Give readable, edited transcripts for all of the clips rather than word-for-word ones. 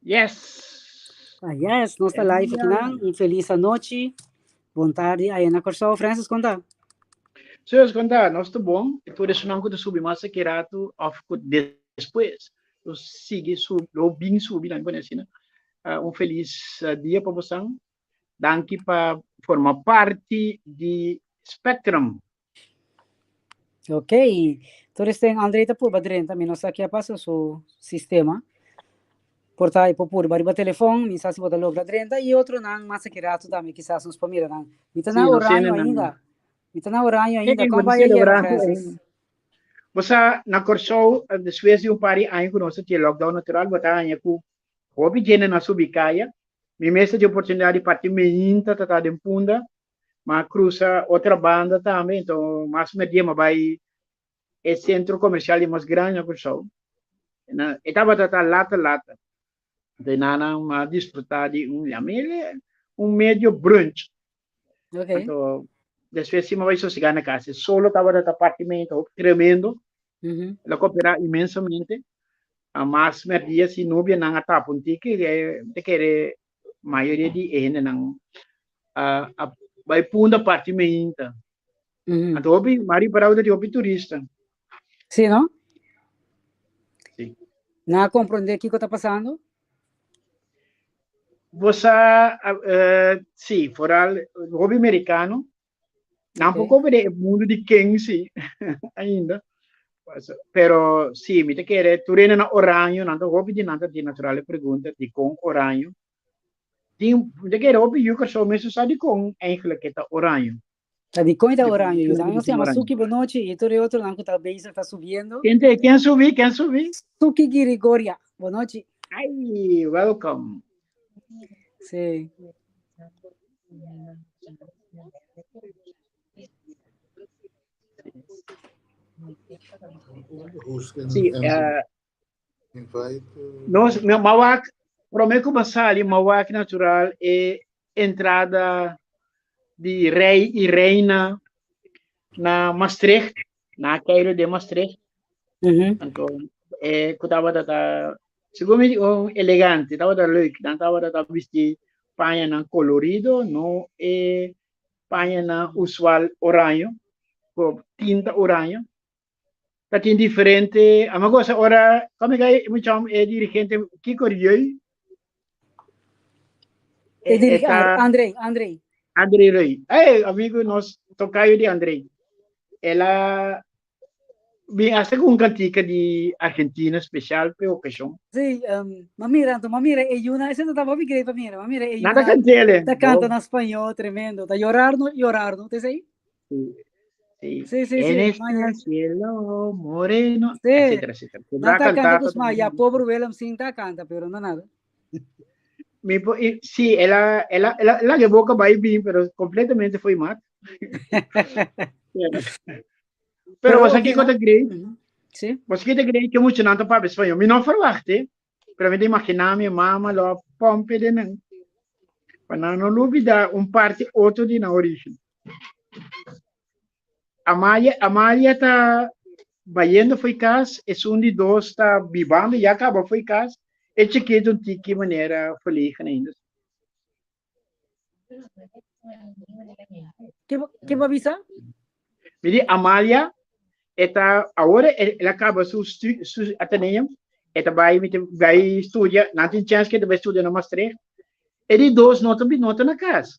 Yes. Yes, nós está live aqui na infeliz noite. Boa tarde, aí na Corsol, Francis, conta. Senhores, conta, nós está bom. Por isso não que subir massa que rato of depois. Eu sigo sub, eu bem subir lá em Bonesina. Feliz dia para você. Danke para formar parte de Spectrum. Ok. Todos têm Andrei tá por badren também nós aqui a passa o sistema. Portai por bari telefone, mi sa si bota logo badren e outro não, massa que rato também que sa nos pamira não. Mi tá na horário ainda. Mi tá na horário ainda. Como vai aí, Francis? Você na Corsol, depois de pari ano que nós temos lockdown natural, botar aí com hobby gene na subicaia. Mi mesa de oportunidade de partir meinta tá de punda, mas cruza outra banda também, então mais me dia vai é centro comercial mais grande na Corsol. Na etapa tá lata. De nana uma desfrutar de médio brunch. Ok. Então, depois cima vai sossegar na casa. Solo estava no apartamento tremendo. Ela coopera imensamente. A mais merdia se não havia nada tapo, que a maioria de ene não vai punda apartamento. Então, hobby mari para de hobby turista. Sim, não? Sim. Não compreender o que está passando? Você, sim, fora o hobby americano, não pouco ver o mundo de quem sim, ainda. Pero sì, mi te chiede, tu rene na oranho, nanto hobby di nanta di naturale pregunta di con oranho. Te chiede hobby io che so messo sa di con eigenlijk het oranho. Tá de conta oranho, eu não sei, mas Suki Bonochi e todo outro não que tá bem, está subindo. Quem subi? Suki Girigoria, Bonochi. Ai, welcome. Sim. Sì, nós, mawak, prometo basali, mawak natural é entrada de rei e reina na Maastricht, na Cairo de Maastricht. Então, kutaba data, segundo elegante, tava da leuk, dan tava data vestir panha na colorido, no é panha na usual oranho, com tinta oranho. Tá tem diferente, a magosa ora, como é que me chamo, é dirigente Kiko Rioi? Andrei. Andrei Rei. Amigo, nós tocaio de Andrei. Ela bem, essa com cantica de Argentina especial para ocasião. Sim, mamira, é Yuna, esse não estava bem para mim, mamira, é Yuna. Nada cantele. Tá cantando em espanhol, tremendo, tá llorar, não, te sei? Sí. En este cielo moreno, sí. etcétera. Não tá cantando com Maya, pobre William, sim, tá canta, pero não nada. Sí, ela que boca vai bem, pero completamente foi mal. Pero você aqui conta great. Sim. Você que great que muito não para espanhol. Me não verwachte. Pero me imaginar minha mama lo pompe de não. Para não olvidar parte outro de na origem. Amalia tá vayendo foi casa, é de dois está vivendo e acaba foi casa. É chiquito de que maneira feliz ainda. Que vai avisar? Miri Amalia está agora ela acaba su ateneum, ela vai estudar, não tem chance que ela vai estudar na Maastricht. Ele dois não também nota na casa.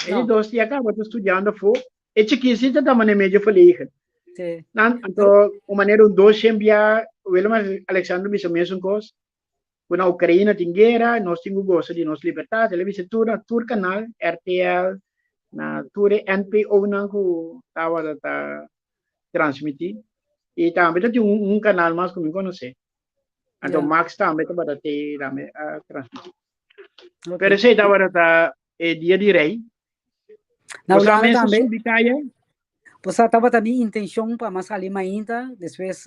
Ele dois e acaba estudando for. É chiquito está também meio feliz. Sim. Então, o maneiro dois envia, o Alexandre me chamou um coisa. Quando a Ucrânia tem guerra, nós temos gosto de nossa liberdade. Ele disse tur canal RTL na tur NPO não que estava a transmitir e também tem canal mais como conhecer. Então Max também estava a transmitir. Pero sei estava a dia de rei. Na Holanda também. Você estava também intenção para mais ali ainda, depois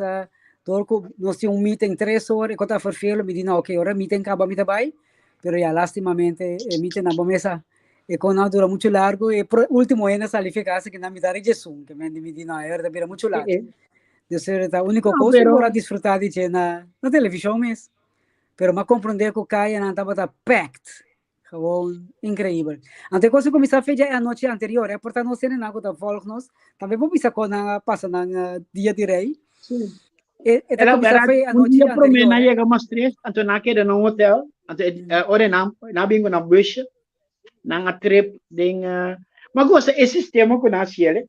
nós tínhamos meeting 3 horas, e quando eu fui me disse, ok, agora meeting acaba, me vai, pero ya lastimamente, meeting na mesa, e quando não dura muito largo, e por último ainda sali ficasse que na mitad de Zoom, que me disse, não, era também muito largo. Então, a única coisa era desfrutar de na televisão mesmo. pero mas compreender que o Caia não estava packed. Gewoon incrível. Ante coisa começar a fazer a noite anterior, é portanto não sei nem nada da volgnos. Também vamos pensar quando passa na dia de rei. Sim. E Ela começar a fazer a um noite dia para mim anterior. chega mais três, então na queda no hotel, ora na bingo na bush, na trip ding mas gosta esse sistema que nasce ele,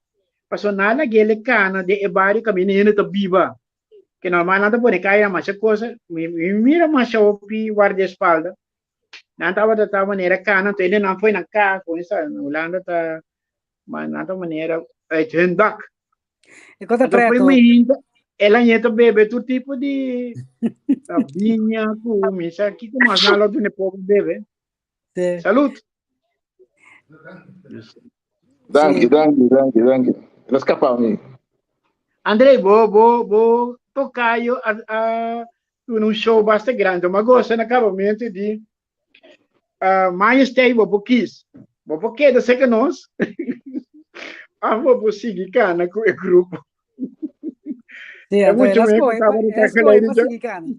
passou nada aquele cana de ebari caminhando to biba. Que normal nada pode cair mas coisa, mira mas o pi guarda-espalda. Não estava da tal maneira cana, então ele não foi na casa, com isso, na Holanda tá, mas nada maneira hendak. E coisa Então foi preto. ela ia beber todo tipo de vinha, isso aqui como as nalas do nepovo bebe. Salute. Danke. Não escapa a mim. Andrei, vou tocar eu num show bastante grande, mas gosto no acabamento de mais tempo, vou quis. Vou porque da sei que nós vou seguir cana com o grupo. Sim, é muito bem que estava no para seguir cana.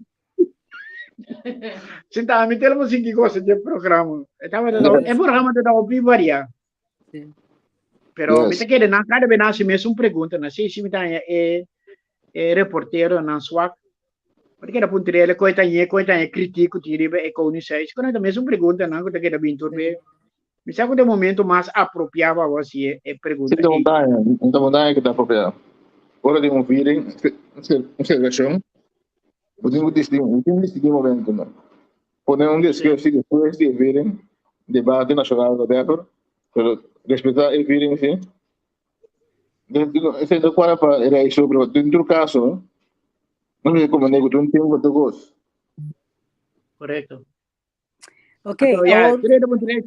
Sinceramente, eu não sei que gosta de programa. É programa de dar opinião variar. Pero me te quede na cada vez nasce mesmo pergunta, na sei se me tá reporteiro na sua porque era puntrele coita crítico tiribe e com isso quando é mesmo pergunta não que te queda bem turbe me sabe que momento mais apropriado a você é pergunta então montanha que está apropriado hora de feeling observação podemos distinguir momento não podemos discutir depois de feeling debate nacional do dentro pero respeitar o feeling sim esse do qual era isso dentro do caso não me recomendo que tu tenha que gosto. Correto. Ok. Então,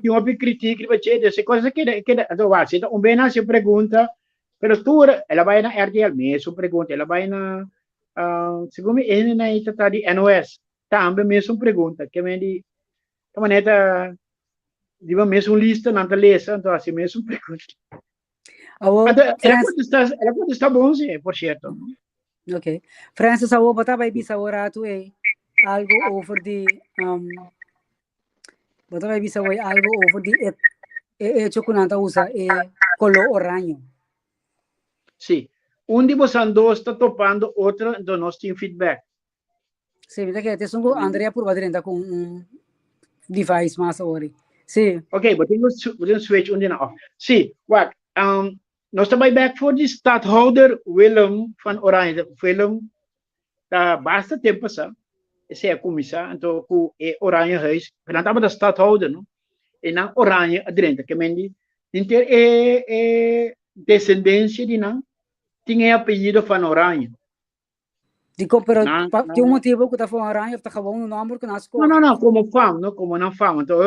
que uma critique vai ter essa coisa que então vai ser bem se pergunta, pero tu ela vai na RTL mesmo pergunta, ela vai na segundo ele na ita de NOS, também mesmo pergunta, que me di maneira de uma mesmo lista na lista, então assim mesmo pergunta. Ela pode estar bom, sim, por certo. Ok. Francis, eu vou botar bisa tu algo over the botar bisa algo over the chocolate usa color oranho. Sim. Um de vocês dois está topando, outro então nós temos feedback. Sim, porque até só Andrea por bater com device mais agora. Sim. Ok, podemos switch onde não. Sim, what? Nós estamos back for the stadhouder Willem van Oranje. Willem, basta tempo sa. Esse é a comissão, então com Oranje Huis. Nós estamos da stadhouder, não? E na Oranje adrenta, que mendi, inter descendência de não, tinha apelido van Oranje. Dico, pero tem motivo que tá falando Oranje, tá acabando o nome que nós Não, como fam, não como não fam. Então,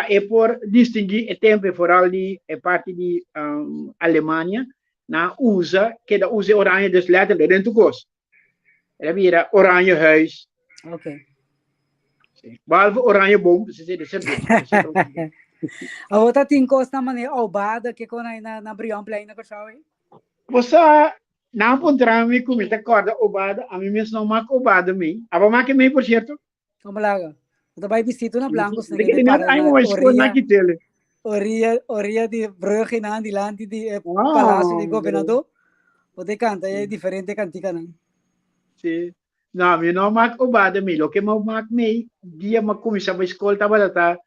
é por distinguir o tempo foral de parte de Alemanha na usa que da usa oranje dus letterlijk dentro do gosto. Ela vira oranje huis. Ok. Behalve oranje boom, você se decide. A outra tem costa maneira obada que quando aí na Brion Play na coisa aí. Você não encontrar me com muita corda obada, a mim mesmo não maca obada me. Aba maca me por certo. Como lá? Então vai visito na Blancos na Oria de Brugge na dilante de Palácio de Governador. O de canta é diferente cantica não. Sim. Não, eu não mac obada me, o que eu mac me, dia ma começava a escola tava tá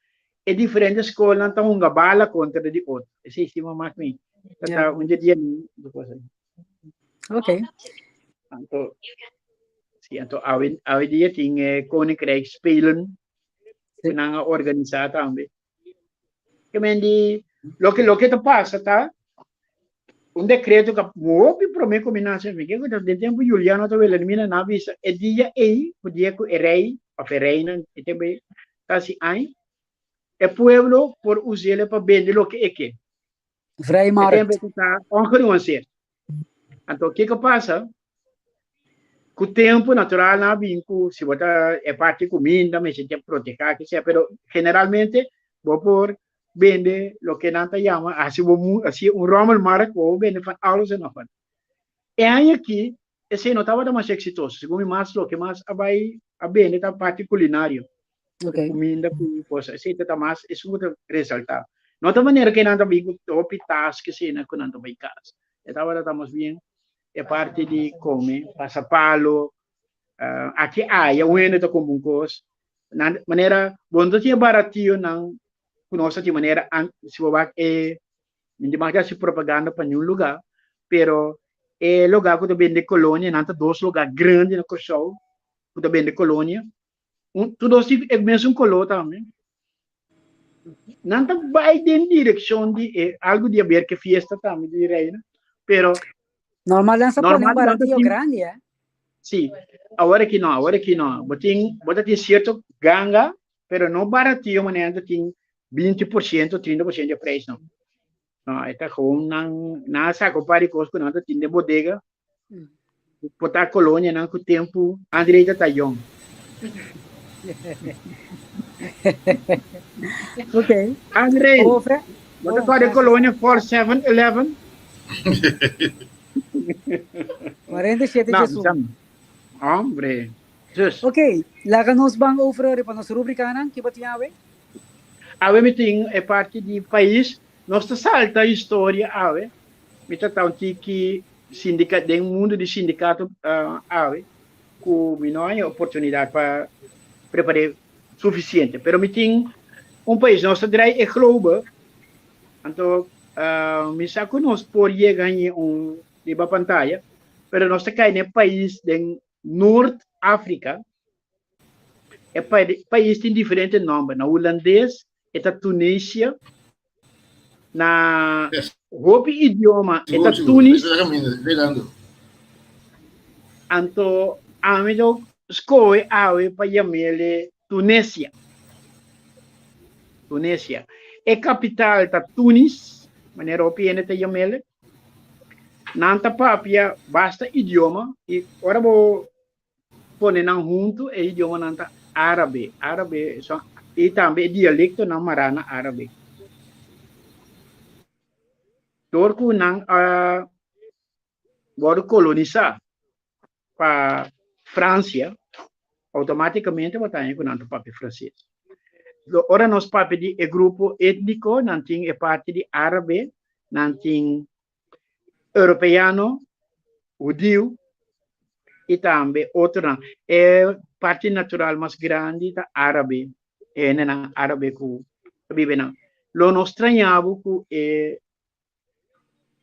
é diferente escola não tá um bala contra de outro. Esse sim mac me. Tá um dia depois. Ok. Então, sim, então a dia tinha Koninkrijk spelen na organizar também. Que mendi, lo que te passa, tá? Decreto que move para mim combinação, que de tempo Juliano tá vendo mina na vista, é dia podia que rei, a reina, e também tá assim, é pueblo por usar para vender o que é que. Vrij markt. É tempo que tá ongenuanceerd. Então, o que passa? Com o tempo natural, na vinco, se botar é parte de comida, mas se tem proteger, que seja, pero generalmente, vou por vende lo que nanta chama, assim Roman mark, vou vende van alles en nog wat. E aí aqui, esse não estava mais exitoso, segundo mais lo que mais vai bem, tá parte culinária. Ok. Comida, coisa, assim, tá mais, isso muito ressaltar. Não da maneira que não também top task que se não que não também casa. Então agora estamos bem, é parte de comer, passa palo, aqui eu ainda tô com um coisa. Na maneira, bom, tinha baratinho não, conosco de maneira, se você é, não mais se propaganda para nenhum lugar, pero é lugar que vende colônia, não dois lugares grandes no Cochou, que vende colônia, tudo isso é mesmo colô também. Não vai em direção de algo de haver que fiesta também de reina, pero normal lang sa normal baratinho grande, é? Sim, agora que não, botem certo ganga, pero não baratinho, mas ainda tem 20%, 30% de preço, não. Não, é como não saco para coisas não tem de bodega, botar a colônia não com o tempo, a direita tá young. Ok. Andrei, Ofre. bota a colônia 4711. 47 Não, Jesus. hombre. Just. Ok, laga nos bang ofre para nos rubricanan, que batia ave? Ave tem é parte de país, nós salta a história ave. Mita tau que sindicato, dentro mundo de sindicato ave, com menor oportunidade para preparar suficiente. Pero me tem país, nós é global, então me saco nós por ganhar de pantalla, pero nós cai no país de Norte África, é país tem diferente nome, na holandês, é a Tunísia, na outro idioma, é a Tunis, então a melhor escolha é para chamar Tunísia. Tunísia. É capital da Tunis, maneira europeia te chamar. Nanta papia basta idioma e agora vou pôr não junto é idioma nanta árabe. Árabe e também dialecto não marana árabe. Torco não vou colonizar para França, automaticamente vou estar com nanta papia francês. Ora nós papia de grupo étnico, não tem parte de árabe, não tem europeano, judeu, e também outro é parte natural mais grande da árabe, é na árabe que vive na. Lo nós estranhamos que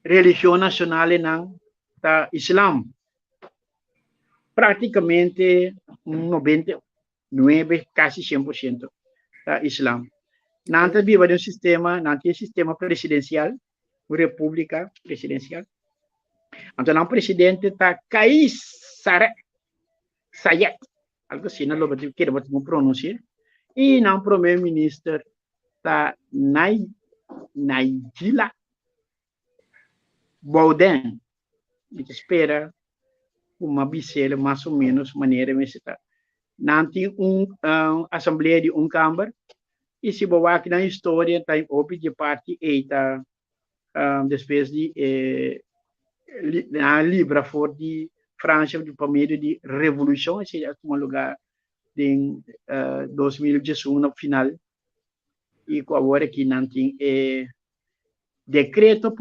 religião nacional não da Islã. Praticamente 99, quase 100% da Islã. Não vive de sistema, não tem sistema presidencial, república presidencial. Então, o presidente está Kais Sayed, algo assim, não lembro que eu vou pronunciar. E o primeiro-ministro está Nigel Bouden, que espera uma bicela mais ou menos maneira de estar. Não tem assembleia de câmara, e se você aqui na história, tem de parte e depois de na Libra for de França de primeiro de revolução, esse é um lugar em 2018 no final e agora que não tem decreto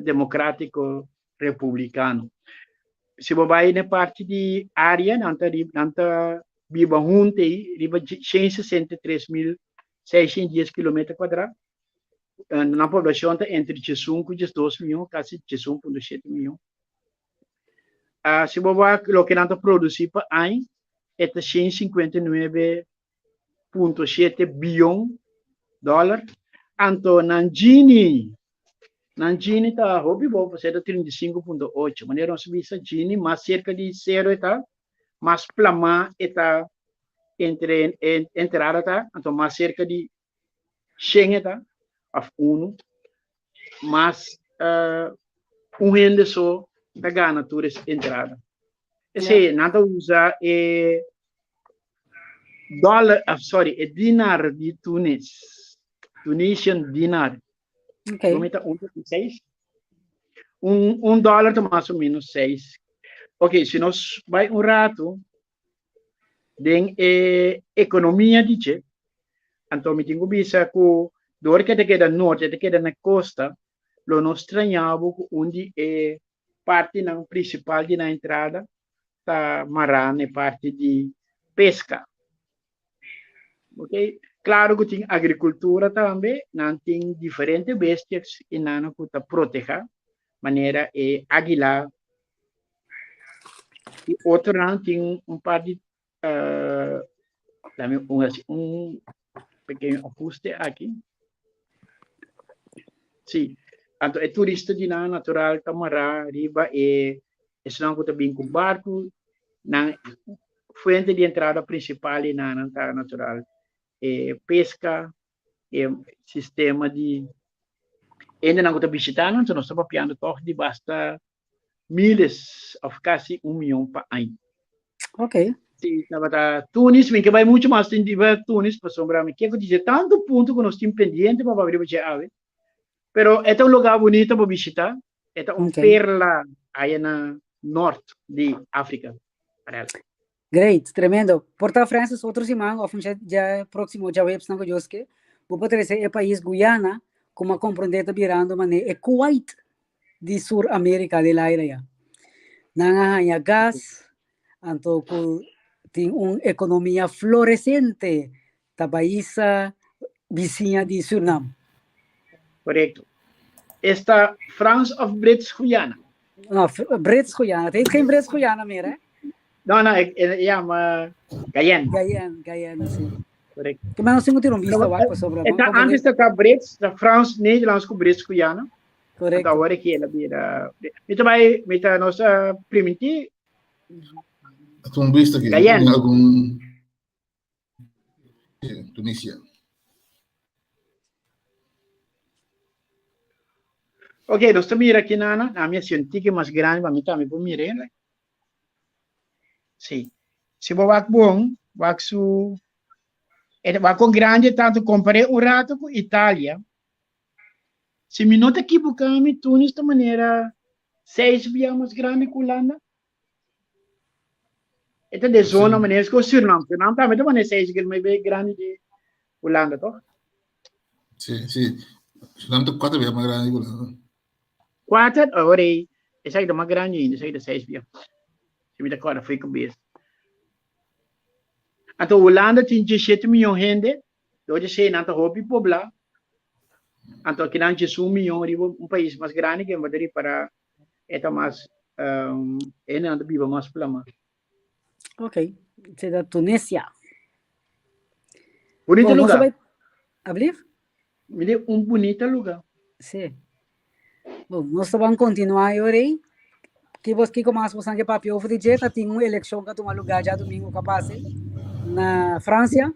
democrático republicano. Se você vai na parte de área, não está viva junto aí, viva 163.610 km². Na população está entre 5 e 12 milhões, quase 1,7 milhões. Se você vai o que não produzir para ano, é 159,7 bilhões de dólares. Então, Gini está, vou fazer 35,8. Maneira nós visa Gini, mais cerca de 0 está, mais plama está entre entrada está, então mais cerca de 100 está, of 1, mas rende só da gana toda entrada. Esse nada usa dólar, dinar de Tunis, Tunisian dinar. Ok. $1 está mais ou menos 6. Ok, se nós vai rato, den economia dice, então me tenho bisa que dor que te queda norte, te queda na costa, lo non straniamo onde é parte não principal de na entrada tá marana é parte de pesca, ok? Claro que tem agricultura também, não tem diferentes bestias e não que tá proteger, maneira é águila e outro não tem parte dá-me um pequeno ajuste aqui. Sim, então é turista de na natural Tamará, riba e senão que também com barco na fonte de entrada principal na natural pesca sistema de ainda não está visitando, então nós estamos piando toch de basta milhas of quase 1 milhão para ano. Ok. Sim, estava Tunis, que vai muito mais tem de Tunis para sombrar me que eu dizer tanto ponto que nós temos pendente para abrir para ave. Pero é um lugar bonito para visitar, é uma perla aí na norte de África. Great, tremendo. Porta Francis, outros irmãos, já próximo, já webs não conheço que, vou trazer o país Guiana, como compreender virando mané, é Kuwait de Sur América de lá já. Nangahanha gas, então tem uma economia florescente, da país vizinha de Suriname. Correto. Esta France of Brits Guiana. Não, Brits Guiana. Tem quem Brits Guiana mesmo, é? Não, chama Guyana. Guyana, sim. Correto. Que mais não tem um visto lá sobre a antes da Brits, da France, Nederlands com Brits Guiana. Correto. Então agora que ela vira. Mita nossa primiti. Um visto aqui. Guyana. Algum Tunísia. Ok, nós estamos aqui na minha científica mais grande, para mim também por mirar, né? Sim. Se você vai bom, vai com grande tanto comparei rato com Itália. Se me nota aqui porque Tunis de maneira 6 vezes mais grande que Holanda. Então de zona maneira que o Suriname também de maneira 6 vezes mais grande de Holanda, toch? Sim. Suriname tem 4 vezes mais grande que Holanda. 4, agora essa é mais grande ainda, essa é de 6 vezes. Se me dá conta, foi com isso. Então, Holanda tem 17 milhões de gente, hoje sei, não está roupa poblar. Então, aqui não tem 1 milhão, um país mais grande que Madrid para esta mais, não viva mais plama. Ok, c'est da Tunísia. Bonito lugar. Abrir? Me deu bonito lugar. Sim. Bom, nós vamos continuar aí. Que você começa a fazer papel de jeito, tem uma eleição que toma lugar já domingo capaz na França.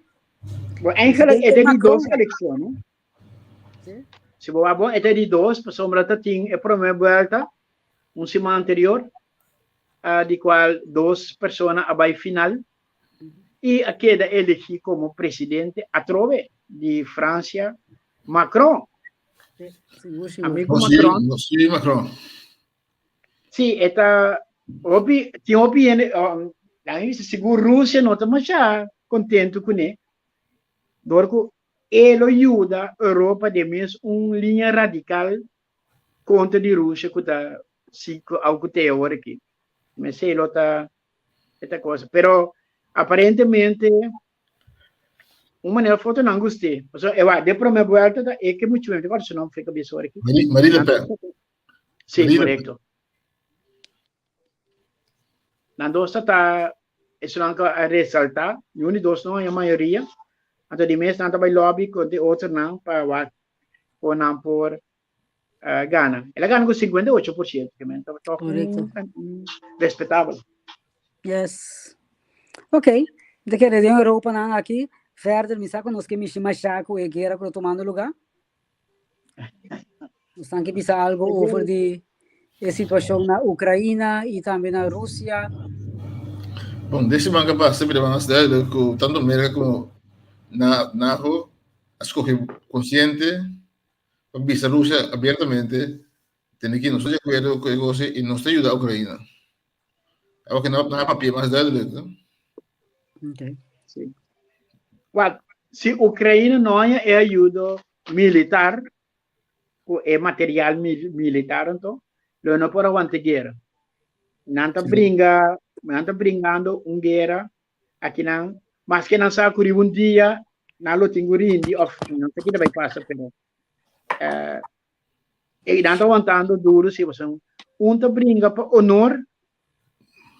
Bom, eigenlijk é de 2 eleições, não? Sim. Se você bom, é de 2, para sombra tem a primeira volta, semana anterior, de qual 2 pessoas a final, e a queda elegi como presidente a trove de França, Macron. Amigo Macron. Sim, Macron. Sim, tinha opinião, seguro Rússia não está mais contente com ele. Dorco, ele ajuda a Europa de mesmo uma linha radical contra a Rússia que está algo teórico aqui. Mas sei lá esta coisa, pero aparentemente uma maneira foto não gostei. Eu de primeira volta é que muito bem, agora se não fica bem sobre aqui. Marie Le Pen. Sim, correto. Nando está isso não a ressaltar, e um dos não é a maioria. Então de mês não vai lobby com de outro não para o não por Ghana. Ela ganha com 58%, que é respeitável. Yes. Ok. De que a Europa não aqui, verder me sabe nós que me chama chaco e guerra para tomando lugar. Nós temos que pensar algo over de a situação na Ucrânia e também na Rússia. Bom, deixa eu mangar para sempre uma cidade que tanto América como na escolher consciente para visar a Rússia abertamente, tem que nós de acordo com isso e nos ayudar a Ucrânia. Algo que não há papel mais dado, né? Ok. Sim. Se a Ucrânia não é ajuda militar, é material militar, então, não pode aguentar guerra. Não está brincando uma guerra aqui não, mas que não sabe que um dia não lo tenho rindi, ou não sei o que vai passar, pero e não está aguentando duro se você tá brinca para honor,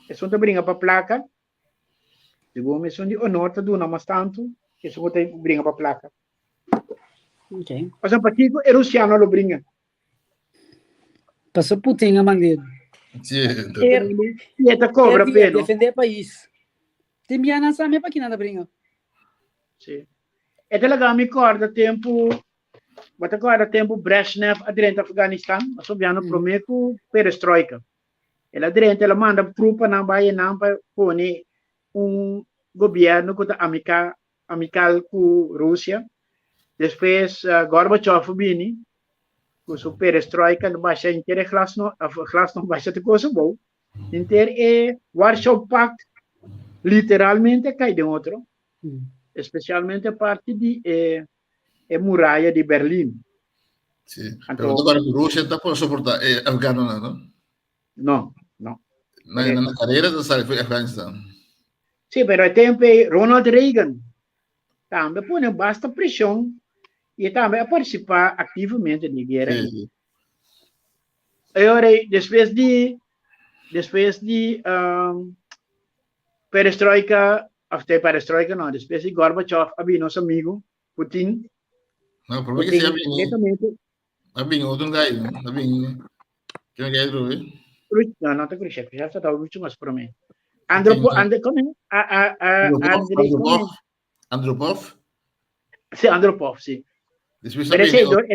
é tá brinca para placa, digo, mas de honor tá dando mais tanto, que isso tá brinca para placa. Ok. Mas um partido é russiano lo brinca. Passou Putin a mangueira. E é da cobra pelo. Defender o país. Tem minha sabe para que nada brinca. Sim. É de legal me acorda tempo, bota agora tempo Brezhnev adrente Afeganistão, mas sobiano prometo perestroika. Ela adrente, ela manda trupa na baia não para pôr governo que está amical com Rússia. Depois Gorbachev vini, com sua perestroika, não baixa inteira classe não baixa de coisa boa. Inteira é Warsaw Pact, literalmente cai de outro. Especialmente a parte de muralha de Berlim. Sì, però dopo la Russia può sopportare Afgano, no? No. Nella carriera da stare in Afghanistan. Sì, però a tempo Ronald Reagan também põe basta pressão e também a participar ativamente na guerra. Sì. E ora, depois de perestroika, depois de Gorbachev, havia nosso amigo Putin. No, proprio che sia abbiamo outro gaio, abbiamo che non gaio lui. No, non te conosco, já está l'ultimo per me. Andropov? Sì, Andropov, sì. Per esempio,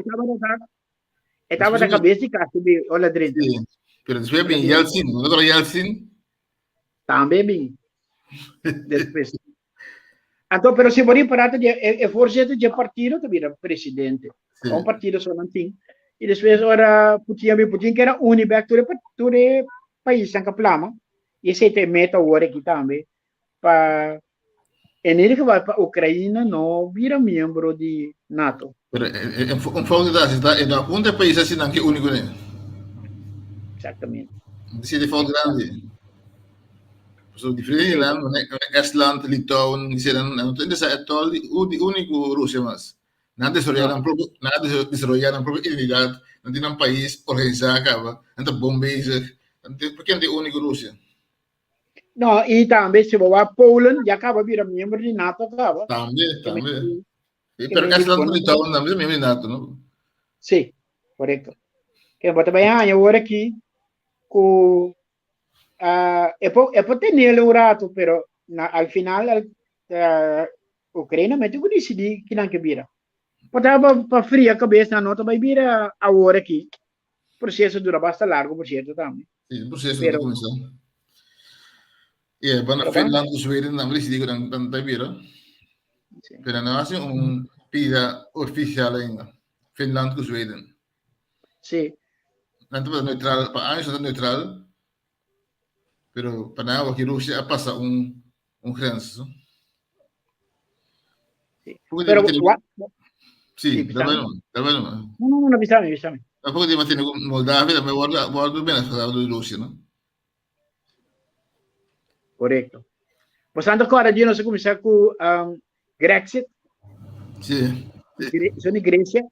estava da cabeça de casa de Olha Drenta. Sì, però después abbiamo Yeltsin, non lo Yeltsin? Também bem. Depois. Então, pero se for parado é força de partido que vira presidente. Sì. Um partido só não tem. E depois, ora, Putin que era único, todo país sem plama. E esse tem meta agora aqui também. Para ele que vai para a Ucrânia não vira membro de NATO. Pero un fondo da città è da un paese assim anche unico ne. Exatamente. Dice di fondo grandi. Sono differenti là, non è Estland, Litauen, dice non tende a tolli unico Russia mas. Nada desarrollaram proprio identidade, não tem um país organizado, acaba, não tem bom bezig, porque não tem único Rússia. Não, e também se for a Poland, já acaba de virar membro de NATO, acaba. Também. E per Estland, Litauen, também é membro de NATO, não? Sim, correto. Que bota bem agora aqui, com é para ter nele um rato, pero al final a Ucrânia mete que decidir que não que vira. Para fria a cabeça, não vai virar a hora aqui. O processo dura bastante largo, por certo, também. Sim, o processo da comissão. E para a Finlândia e Suécia não decidi que não vai virar. Pero não é pida oficial ainda. Finlândia e Suécia. Sim. Não é neutral, para anos é neutral. Pero para nada que Rússia passa gränse. Pero sì, davvero. No, avvisami. Ma poi di mattina con Moldavia, ma guardo bene la di Russia, no? Corretto. Passando agora, io non so come sa con Brexit. Sì. Sono in Grecia.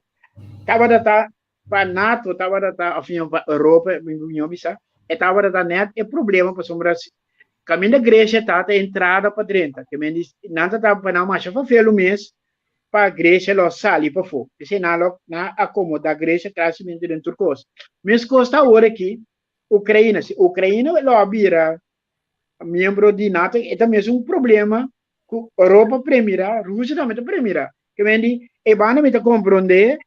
Stava da para NATO, stava da fino a Europa, mi sa. E stava da net e problema per sombra caminho da Grécia tá entrada para dentro, que men nada tá para não mais fazer o mês para a Grécia lo sali para fora. Se não na acomoda a Grécia crescimento dentro do curso. Mas costa agora aqui Ucrânia, se Ucrânia lo abira membro de NATO, é também um problema que a Europa primeira, a Rússia também primeira. Que men e bana me tá compreender,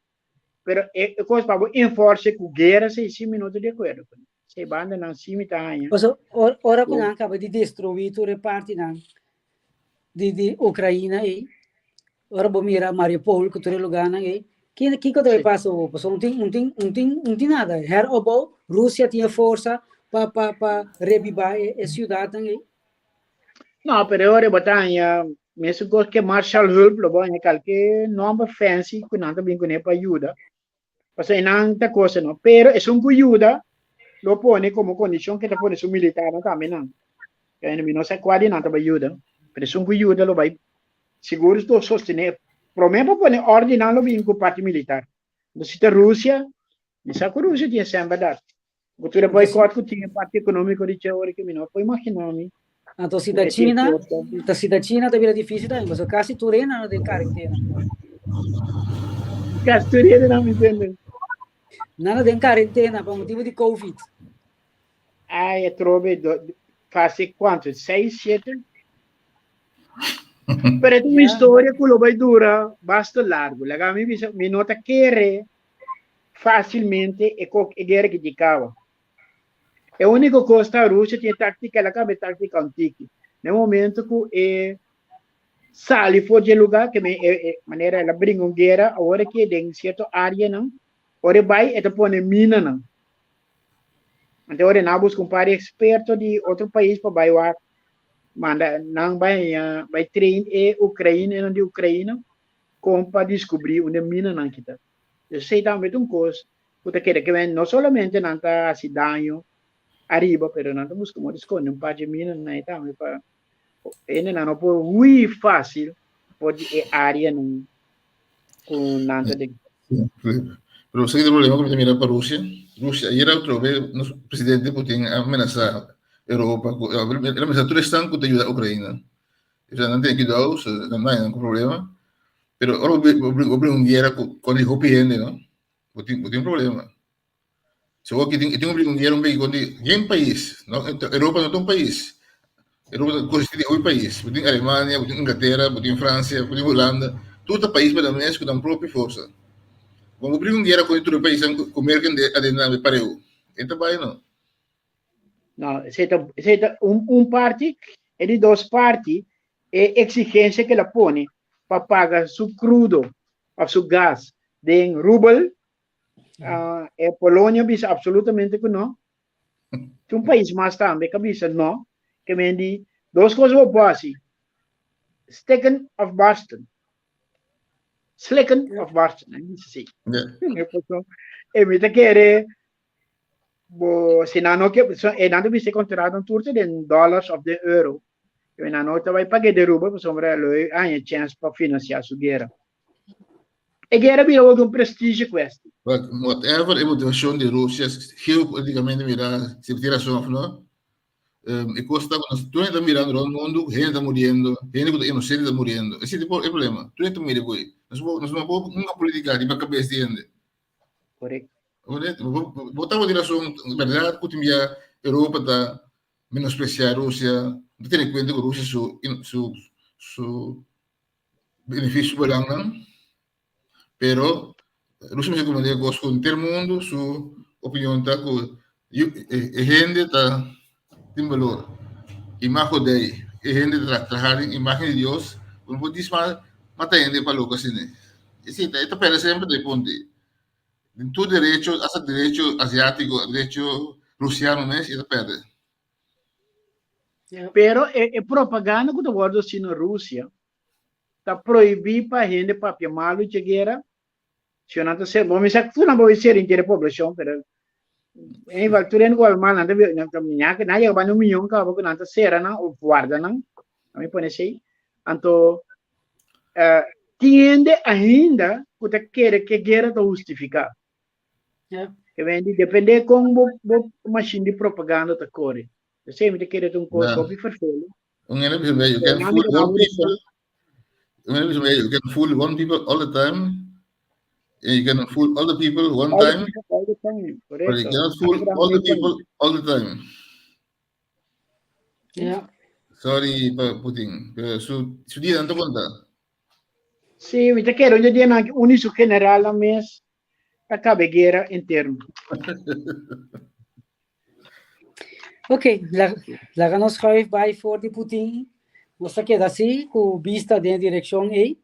pero é coisa para enforcer que guerra 6 minutos de acordo. Se banda não se imitaia. Ora quando acaba de destruir tutte le parti di Ucraina e ora vou mirar Mariupol que tudo lugar e que deve passar não tem nada. Her obo Rússia tinha força para revivar a cidade também. No, pero ora batanya, mesmo que Marshall Hulp, lo bom é qualquer nome fancy que não também conhece para ajuda. Porque não tá coisa não. Pero é um que ajuda, lo pone como condição que tá pone su militar também não. Que ainda não sei qual não tá ajuda. Pero é um que ajuda, lo vai seguro estou sostener. Problema pone ordenado bem com parte militar. Se a Rússia, essa que a Rússia tinha sempre dado. Você boicote que tinha parte econômica de teoria que não foi imaginar. Então, se da China também é difícil também, mas quase tudo não tem quarentena. Quase tudo não me entende. Não tem quarentena por motivo de Covid. Ah, eu trouxe faz quanto? 6, 7? Pero é uma história que vai durar bastante largo. Legal, me nota que facilmente é guerra que ticava. É a única coisa que a Rússia tinha tática, ela acaba tática antiga. No momento que sai fora de lugar, que maneira ela brinca uma guerra, agora que tem certa área, não, agora vai e põe mina, não. Então, agora nós buscamos um experto de outro país para vai manda não vai treinar Ucrânia não de Ucrânia como para descobrir onde mina não kita. Eu sei também uma coisa, porque que não somente não está se dano arriba, pero não estamos como esconder um par de mina não é também para ele não pode muito fácil pode área não com nada de. Pero você tem problema quando mira para a Rússia. Rússia, ayer outro vez, o presidente Putin ameaçou Europa, ele ameaçou todo estão que te ajuda a Ucrânia. Já não tem que dar, não há problema. Pero ahora vou uma guerra com o OPN, não? Tem problema. Se eu aqui tem uma guerra com nenhum país, não? Europa não tem um país. Europa constitui um país. Tem Alemanha, tem Inglaterra, tem França, tem Holanda. Todo país para mim que tem própria força. Vamos abrir uma guerra com outro país, com o mercado adenado para eu. Então vai não. Não, se parte é de duas partes é exigência que ela põe para pagar seu crudo, para seu gás, em ruble. A Polônia diz absolutamente que não. Tem um país mais também que diz não. Que vende duas coisas que passam. Stekken of Boston. Slicken of Boston. Sim. E me quer se não que não vai ser contratado um turno de dólares ou de euro. E não vai pagar de ruble para sombra ele há chance para financiar sua guerra. E guerra virou um prestígio queste. But whatever a motivação de Rússia, geopoliticamente mirar, se tira só, não? E costa quando tu está mirando o mundo, gente está morrendo, gente que inocente está morrendo. Esse é o problema. Tu está mirando coi. Nós não podemos uma política de para cabeça de gente. Correto. Botava de razão, verdade, que a Europa está menospreciar a Rússia, não tem em conta que a Rússia su benefício soberano, pero a Rússia me recomenda que com o mundo, sua opinião está que a gente está tem valor. Imagen de ahí. Hay gente trabajar en imagen de Dios. Un budismo mata gente para lo que se ne. Y sí, esto pero siempre de ponte. En tu derecho, hasta derecho asiático, derecho rusiano, ¿no es? Y esto perde. Pero a propaganda que eu guardo assim na Rússia está proibido para a gente para malo de guerra. Se não está sendo, vamos dizer que tu não vai ser inteira a população, pero em Valtureno igual mal nada que nada vai no milhão que vai nada será não ou guarda não a mim parece aí então tiende ainda que quer que guerra to justificar que vem depende como machine de propaganda ta corre eu sei me querer um coisa copy farfelo You can fool one people all the time. You can fool all the people one time. All the time. But you cannot fool all the people all the time. Yeah. Sorry, Putin. Su dia não conta. Sim, me quero onde dia na unisu general a mês acaba guerra interno. Ok, la nos schrijf bij voor de Putin. Nós queda assim, com vista de direção aí.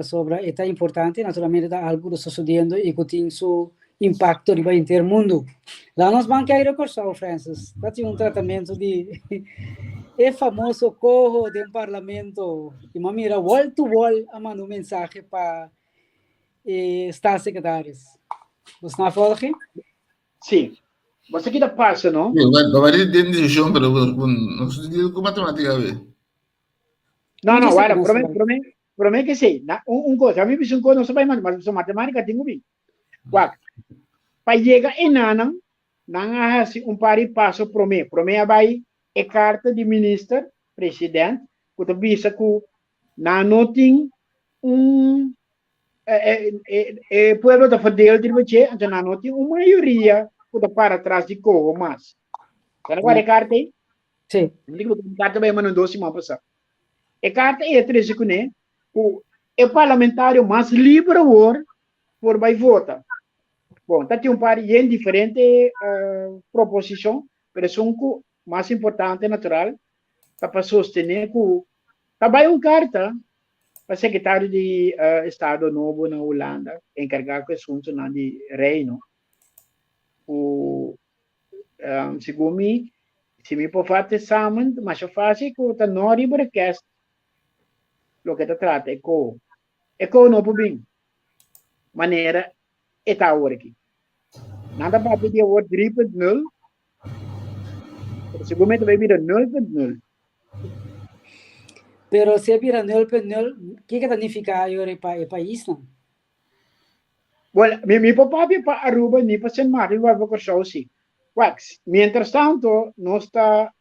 Sobre é importante, naturalmente, da algo que está sucedendo e que tem seu impacto no inteiro mundo. Lá nós vamos cair recursar, Francis. Está um tratamento de é famoso corro de um parlamento e uma mira wall to wall a mandar mensagem para Estados secretários. Você não fala aqui? Sim. Você que passa, não? Vai ter decisão, mas não se diz com matemática. Não, olha, prometo que sim. Coisa, a mim me não sabe mais, mas matemática tenho bem. Para chegar em Nanang, não há par de passo prometo. Prometo vai é carta de ministro, presidente, que tu visa que não tem pueblo da fadel de você, então não tem uma maioria que tu para atrás de corro mais. Sabe qual é a carta aí? Sim. Digo que a carta vai mandar 12 semanas passar. A carta é 13 que né, o parlamentário mais livre por vai votar. Bom, tá tem par de diferente proposição, mas o mais importante natural para sostener que também carta para secretário de Estado novo na Holanda, encarregado de assuntos de reino. Segundo mim, se me pode fazer examen, mas é fácil que o não request lo que te trata é não por bem maneira é tá agora aqui. Nada para pedir o 3.0, seguramente vai vir 0.0. Pero se vira 0.0, o que significa agora para o país, não? Well, mi papá para Aruba ni para San Martín vai para Chelsea. Mientras tanto, nós está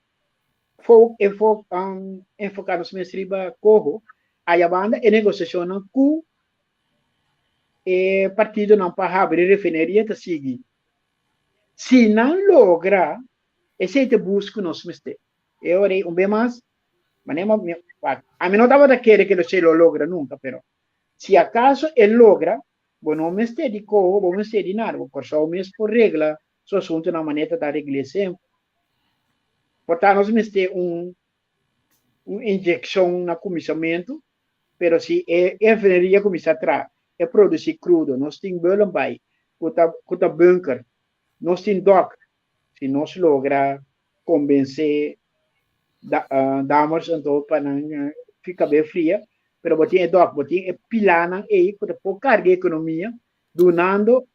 enfocado no riba corro, a banda é negociação com o partido não para abrir refineria tá seguir. Se não logra, esse te busca nós mestre. Eu orei bem mais, mas a mim não estava daquele que ele lo logra nunca, pero se acaso ele logra, não me esté de corro, não me esté de nada, porque só mesmo por regra, só assunto na maneira da regra sempre. Portanto, nós me esté injeção na comissamento, pero se a refineria começar a trabalhar, é produzir crudo, nós temos Bolambay, cuta bunker, nós temos dock, se nós logra convencer damas então para não ficar bem fria, pero botin dock, botin pilana aí para pôr carga economia, donando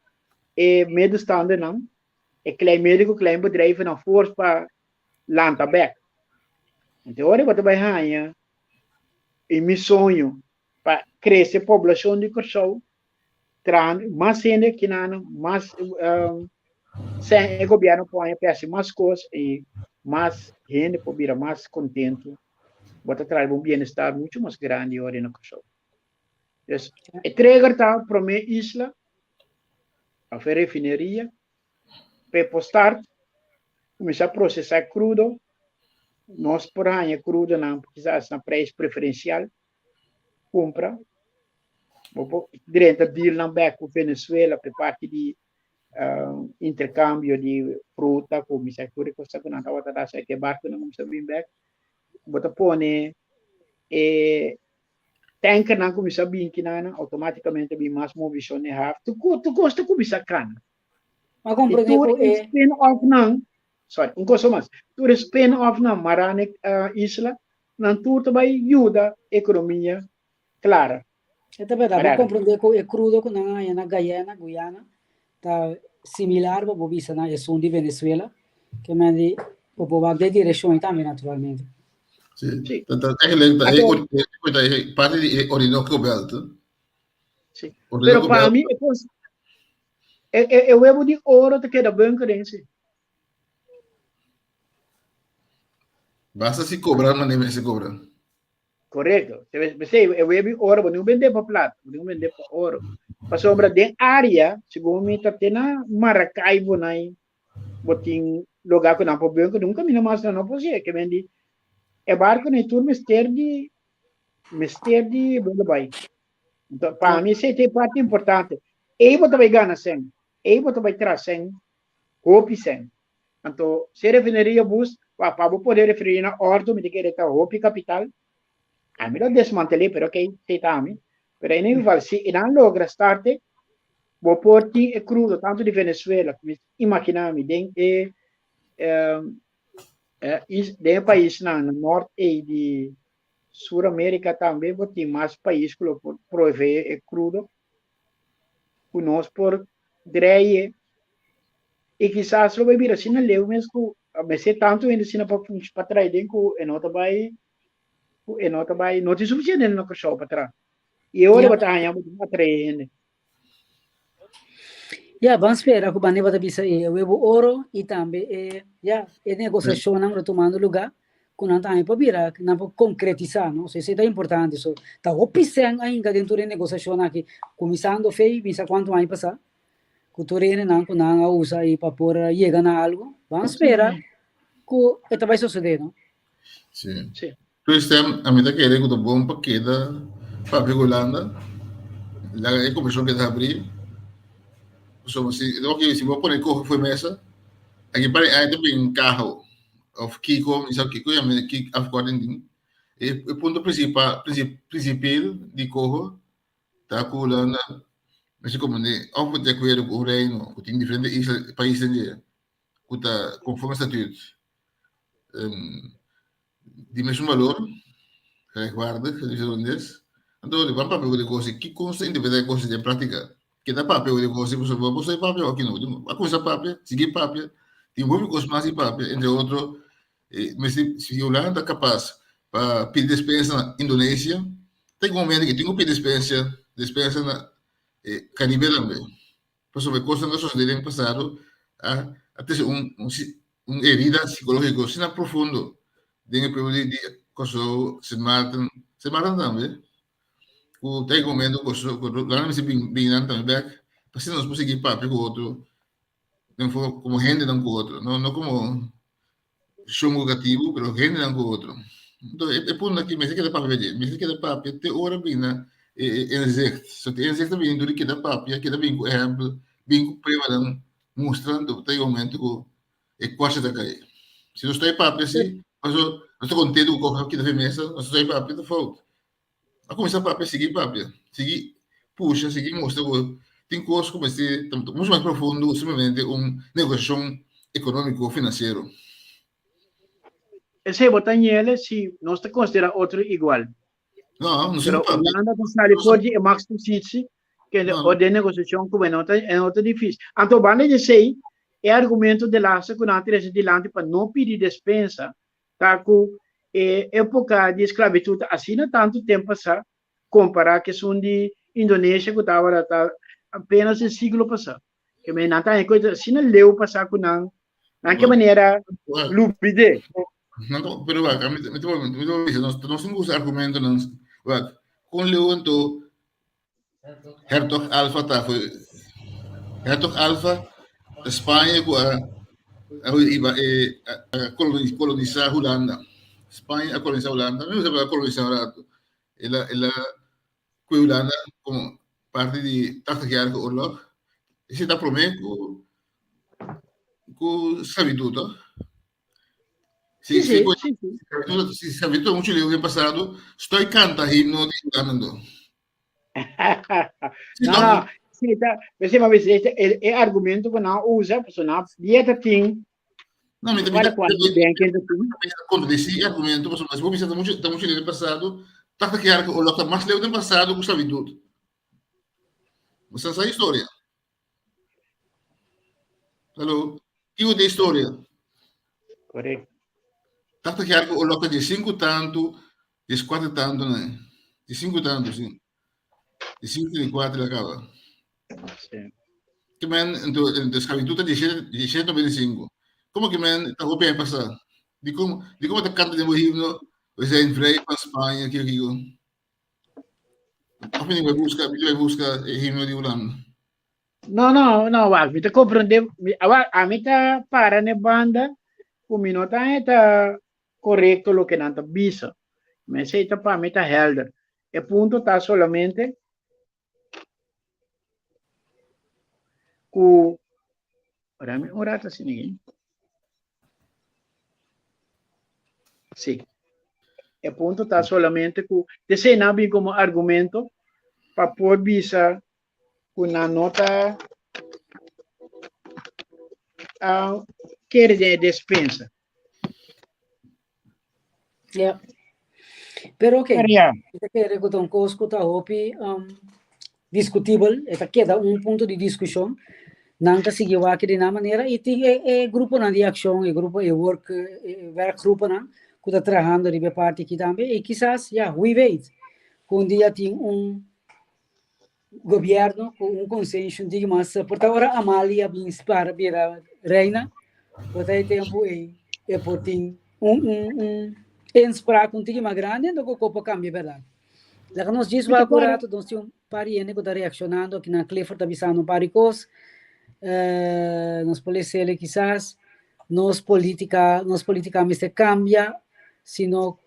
meio estando não, claim médico, claim bedrijf na força para lanta back. Então, agora você vai ganhar e meu sonho para crescer a população de Corsol, mais gente que não, mais sem o governo põe peça mais coisas e mais gente para vir mais contente, bota trazer um bem-estar muito mais grande agora na Corsol. Então, entrega tá para minha isla, a refineria, para postar, começar a processar crudo, nós por aí crudo não quizás na preço preferencial, compra, direto deal na back com Venezuela para parte de intercâmbio de fruta, como isso aqui, coisa que não estava a dar que barco não começa a vir back, bota pone tanker não começa a vir que não automaticamente vem mais movição de half, tu gosta começar cana, mas compreendo que spin off não, sorry, coisa mais, tu spin off não marane isla, não tu vai ajuda a economia clara. É verdade, mas compreender que é crudo que na Guiana, tá similar para o vista na sul de Venezuela, que me di o povo de direção também naturalmente. Sim. Tanto é que parte de Orinoco Belt. Sim. Pero para mim é o web de ouro que queda bem crente. Basta se cobrar, mas nem se cobra. Correto. Você é o web ouro, não vender para plata, não vender para ouro. Para sobra de área, segundo me tá tendo Maracaibo nai, botin lugar que não pode bem, que nunca me mais não pode que vende. É barco nem tudo mister de Bolabay. Então, para mim isso é parte importante. E você vai ganhar sem, e você vai trazer sem, hope sem. Então, se refineria bus, para poder referir na ordem, me diga que é hope capital. A mim não desmantelei, pero ok, sei também. Pero aí nem vale, se não logra starte, vou pôr crudo, tanto de Venezuela, imaginar-me, de país no norte e de Sul-América também, tem mais países que provê crudo, conosco por dreie, e quizás lo bebida assim, leu mesmo, mas se tanto ainda assim para trás, dentro vai, não tem suficiente no cachorro para trás. E eu vou estar ganhando para trás ainda. Vamos esperar que o Baneba está bisa o ouro e também a negociação não retomando lugar, com não também para virar, não para concretizar, não sei se é importante isso. Tá opção ainda dentro da negociação aqui, começando feio, bisa quanto vai passar, que o torre não usa aí para por chegar a algo. Vamos esperar que isso vai suceder, não? Sim. Então, a mim está querendo que o bom paquete para a Holanda, lá é começou a abrir. Se vou pôr corpo foi mesa, aqui para aí também carro, of Kiko, isso aqui, eu me Kiko afgording, o ponto principal de corpo, tá colando, mas como né, ao poder que o reino, que tem diferentes países ali, que tá conforme estatuto, de mesmo valor, guarda, que diz onde então, vamos para o negócio que consta independente coisa de prática. Que dá papel o negócio, você é papel aqui não. A coisa papel, seguir papel, tem muito coisa mais de papel, entre outros, mas se Holanda é capaz para pedir dispensa na Indonésia, tem um momento que tem que pedir dispensa na Caribe também. Por sobre coisas que sucederem no passado, até herida psicológica, se não profundo, tem que de coisa se matam também. O tem comendo lá não se binan também back para nós conseguir papo com o outro não for como gente não com o outro não como chungo negativo mas gente não com o outro então é por aqui mas que dá papo ver mas que dá papo te hora bina inzect so te inzect bem do que dá papo que dá bem exemplo bem prevalente mostrando tem momento que é quase da cair se não está papo assim mas eu estou contente com o que dá mesa não está papo da falta a começar para seguir papel, seguir, puxa, seguir mostra tem coisas como esse, muito mais profundo, simplesmente negociação econômico financeiro. Esse botanhele se nós te considera outro igual. Não sei Pero Holanda não sabe pode é mais difícil que o de negociação como é outra difícil. Então, banda de sei é argumento de lá que não tem dilante para não pedir dispensa, tá com época de esclavitud assim não tanto tempo passar comparar que são de Indonésia que estava apenas no século passado que me não tem coisa assim não leu passar com não que maneira lupide não pero a mim nós temos usar argumento não com Leonto Hertog Alfa tá foi Hertog Alfa da Espanha a colonizar Holanda Espanha a colonizar Holanda não se a colonizar ela que Holanda como parte de 80 oorlog is het dat probleem com escravidão sim se escravidão muito livre no passado estou canta himno de Holanda não sim tá você vai ver é argumento que não usa pessoal dieta tem não me para quando bem que quando desse argumento mas vou pensar muito livre no passado 80 oorlog mais livre no passado com escravidão mas essa é a história Alô, que de história correto tanto que algo o local de 5 tanto, de 4 tanto, né? De 5 tanto, sim. De 5 e 4 acaba. sim Que men, então, esclavitud de 125. Como que men, está o bem passar? De como está canta de um himno, o Zé em Frei, para Espanha, que eu digo. A mim vai buscar o himno de Holanda. não, a mim tá compreender, a mim tá para na banda, o minuto tá correto o que não tá bisa, mas aí tá para mim tá helder. E ponto tá solamente com, para mim, ora tá assim ninguém. Sim. E ponto tá solamente com, desenhar bem como argumento para pôr bisa com a nota quer dizer dispensa. Yeah. Pero okay. Maria. Ito kaya ko tong costo ta hopi discutível, ito queda ponto de discussão. Não tá seguiu aqui de na maneira e tem grupo na de ação, grupo werkgroepen na que tá trabalhando de parte aqui também e quizás we wait quando dia tem governo com consenso de massa por agora a Malia bem para virar reina por aí tempo e por tem inspirar com tigre mais grande do que copa cambia verdade. Lá que nós diz vai acurato nós tem pari que tá reacionando aqui na Clifford tá avisando paricos nos policiais quizás nos política se cambia sino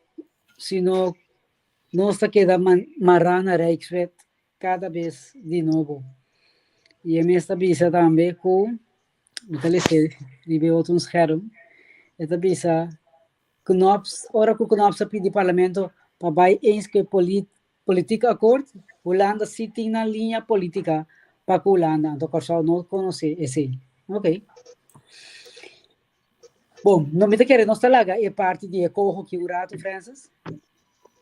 nos queda marrana Reichswet cada vez de novo e a minha bisa também com policiais de outros scherm esta bisa knops ora com knops de parlamento para vai eens que política acord Holanda sitting na linha política para a Holanda, então eu não conhece esse. Ok. Bom, não me quer nós talaga é parte de ecoho que o rato Francis.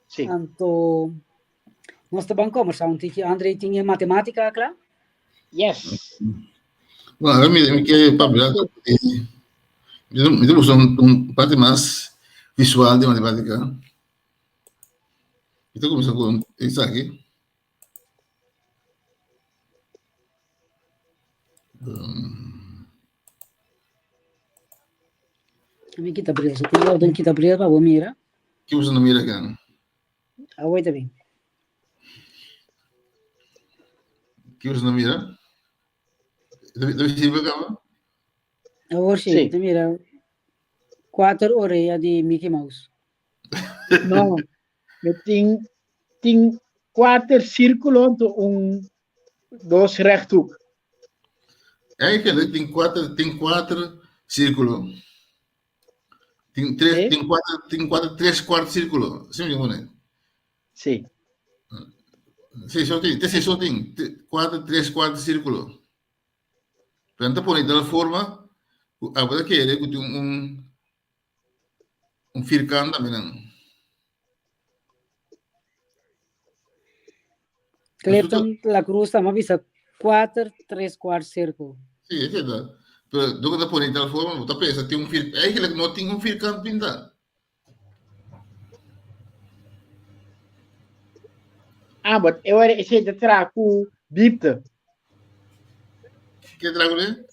Sim. Então nós também conversamos que André tinha matemática, claro? Yes. Bueno, me quer para me damos parte mais visual de matemática. Então começamos com isso aqui. Me kita brilho, só tem ordem kita brilho para mira. Que você não mira aqui? Ah, wait a bit. Que você não mira? Deve ser bacana. Agora sim, te mira 4 orelhas de Mickey Mouse. Não, eu tenho 4 círculos, dois rechthoek. É que tem quatro círculos. Tem três quartos círculos. Sim, meu Sim. Sim, só tem três quartos círculos. Portanto, por de tal forma, agora que ele tem um fircan também, não? Clepton, la cruz, estamos avisa 4, 3 quartos círculo. Sim, é verdade. Pero do que por de tal forma, você pensa, tem um fircan, é que ele não tem um fircan pintado. Mas eu era esse de trago bipta. Que trago ele?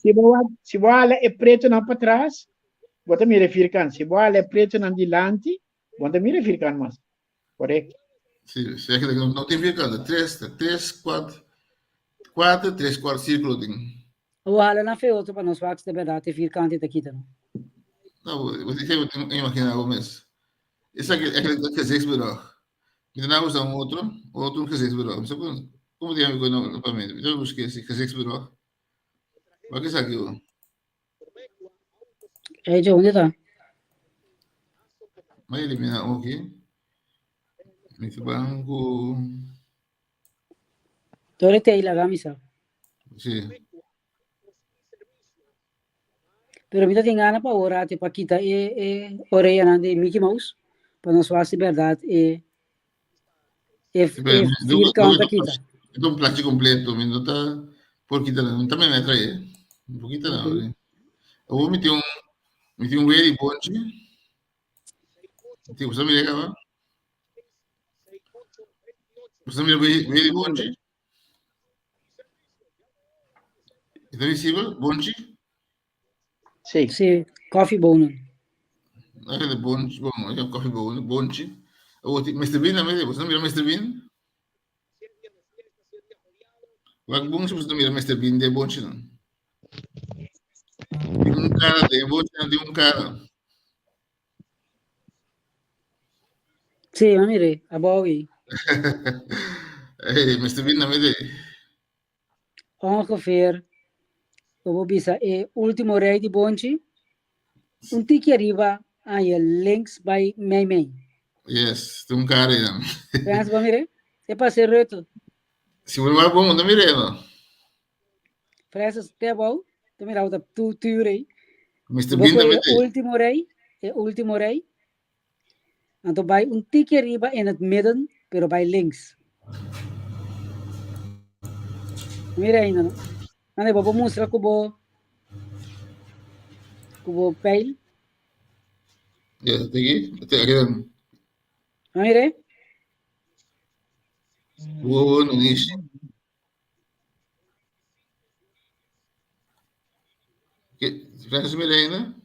Se boa é preto não para trás, você me refircan. Se boa é preto não dilante, você me refircan mais. Correto? Sim, é que ele não tem fircan. Quatro, três quartos círculos tem. O hala na feio para nós fax de verdade, te fircante te quita. Não, você tem imaginar algo mesmo. Esse aqui é aquele que se esperou. E não usa outro que se esperou. Como digo no para mim? Eu busquei esse que se esperou. Mas que sabe o? É de onde tá? Mas eliminar um aqui. Nesse banco. Tore te la camisa. Sim. Pero mita tem gana para orar, para quitar orelha de Mickey Mouse, para nós fazer verdade fircante quita. É um plástico completo, mas não está por quitar, não também me atrai. Um pouquinho não. Eu vou meter um ready bonde. Tipo, você me liga, você me ready bonde. Está visível? Bonde? Sim. Sim, coffee bone. Aquele bonde, bom, é um coffee bonde. Mr. Bean também, você não mira Mr. Bean? Wag bom se você não mira Mr. Bean de bonde, não. Tem um cara, de bonde, não tem um cara. Sim, eu mirei, a Bowie. Mr. Bean também tem. Ongeveer, eu vou bisa, último rei de bonde, tique arriba, aí links by Meimei. Yes, tem um cara aí, não. Pensa para mirei? É para ser reto. Se você vai bom, não mirei, não. Francis, te bom? Te mirau da tu rei. Mr. Bean também tem. Último rei, Então vai tique arriba in het midden, pero vai links. Mira ainda, não? Ande, vou mostrar como pele. Ya, tinggi. Akhirnya. Mira? Wow, nulis. Francis mira ainda?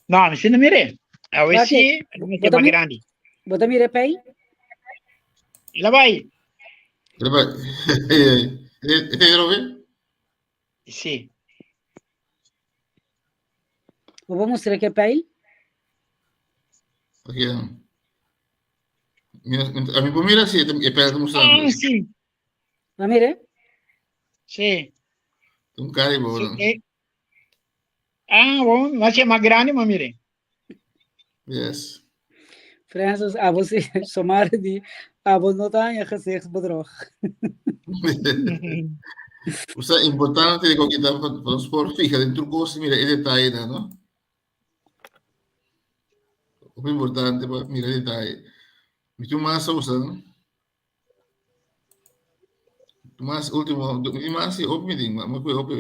Não, mas não mire. A ver se é mais grande. Bota mira pele? Lá vai. Este lo ve? Sim. Vou mostrar aqui a pele. Aqui, a mim, mira, sim, é perto mostrando. Ah, sim. Lá mira? Sim. Um cara e bom. Ah, bom, mas é mais grande, mas mire. Yes. Francis, você somar de você não está em gezicht bedrog. O sea, importante de qualquer transporte, fija, dentro do curso, mira, é detalhe, não? O importante, mira, é detalhe. Me tu mais usa, não? Tu mais último, tu mais se op meeting, mas foi op,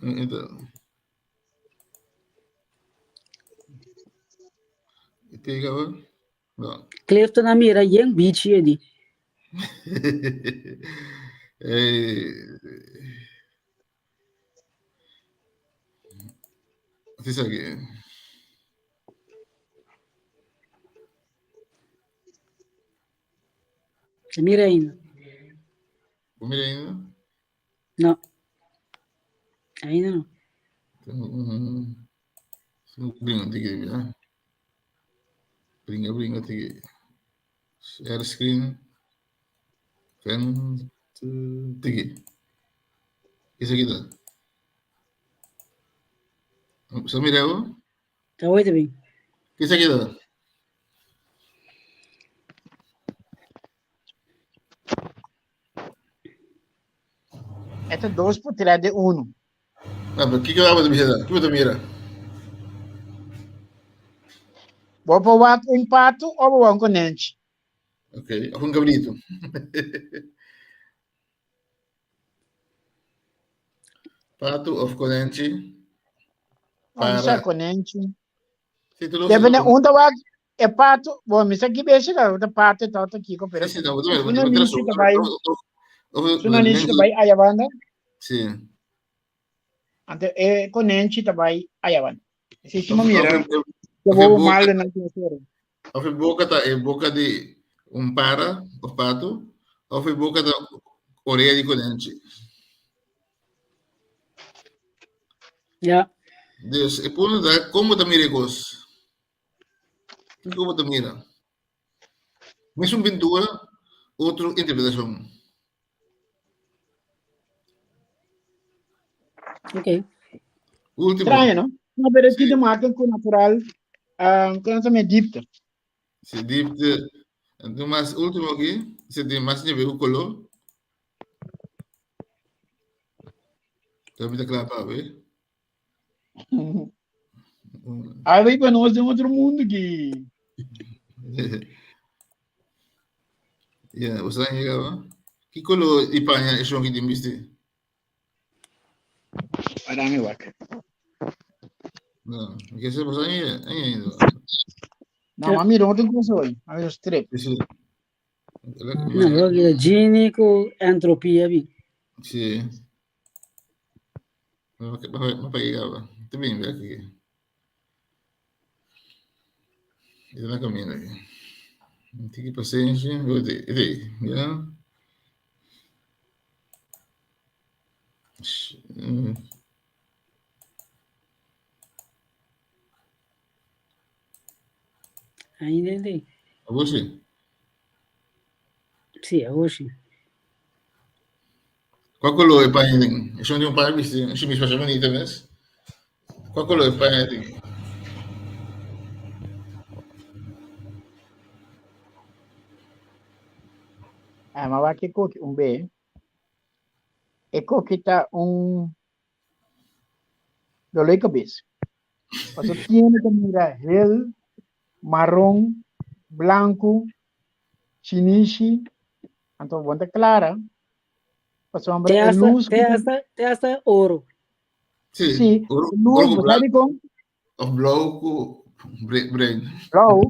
então. Pega, não. Kleeft na mira, yang beach ali. Diz aqui. Mira ainda. Mira ainda? Não. Ainda não. Brinca, tigre, né? Brinca, tigre. Share screen. Fan, tigre. Isso aqui tá. Só mira, ó. Tá oito bem. Isso aqui tá. Este 2 por 3 de 1. Ah, mas o que eu dava de mira? O que eu mira? Vou pôr um pato ou vou um conente. Ok, um cabrito. Pato of Conente. Vamos a Para. conente. Título. Depende, é pato. Bom, isso aqui beijo, cara. O pato e tal, aqui, coopera. Sì, no, Se não nisso, vai. Se não nisso, dove, vai a banda. sì. Ante é conente, vai a banda. Se isso Of, mira, eu of vou mal boca, na terceira. of boca tá, é boca de para, o pato, of boca da orelha de Conente. Ja. Deus, e por da como da miracos. Como da mira. Mesmo pintura, outra interpretação. Ok. Último. Estranho, não? Uma verdade de marca com natural, com essa medita. Se dipte, então mais último aqui, se tem mais nível o color. Também tá claro para ver. Aí vai para nós de outro mundo que. Yeah, você chegava. Que color e panha é o que tem visto? Arame vaca. Não, porque se você ainda. Não, mas mira, outro coisa aí. Aí os três. Não, eu Gini com entropia, vi. Sim. Não pegava. Tá bem, velho, aqui. Ele na caminho aqui. Tem que paciência. Ele, já. Ainda tem. A você? Sim, é hoje. Qual color é panha? Isso não tem um pai visto. Isso me faz bonita, né? Qual color é panha? Ah, mas vai que coque B. É coque tá dolor de cabeça. Mas eu tenho que mirar ele marrom, branco, chinichi, então bonta clara. A sombra é luz. Tem essa ouro. Sim, luz, você sabe como? Of blauw, brain. Blau.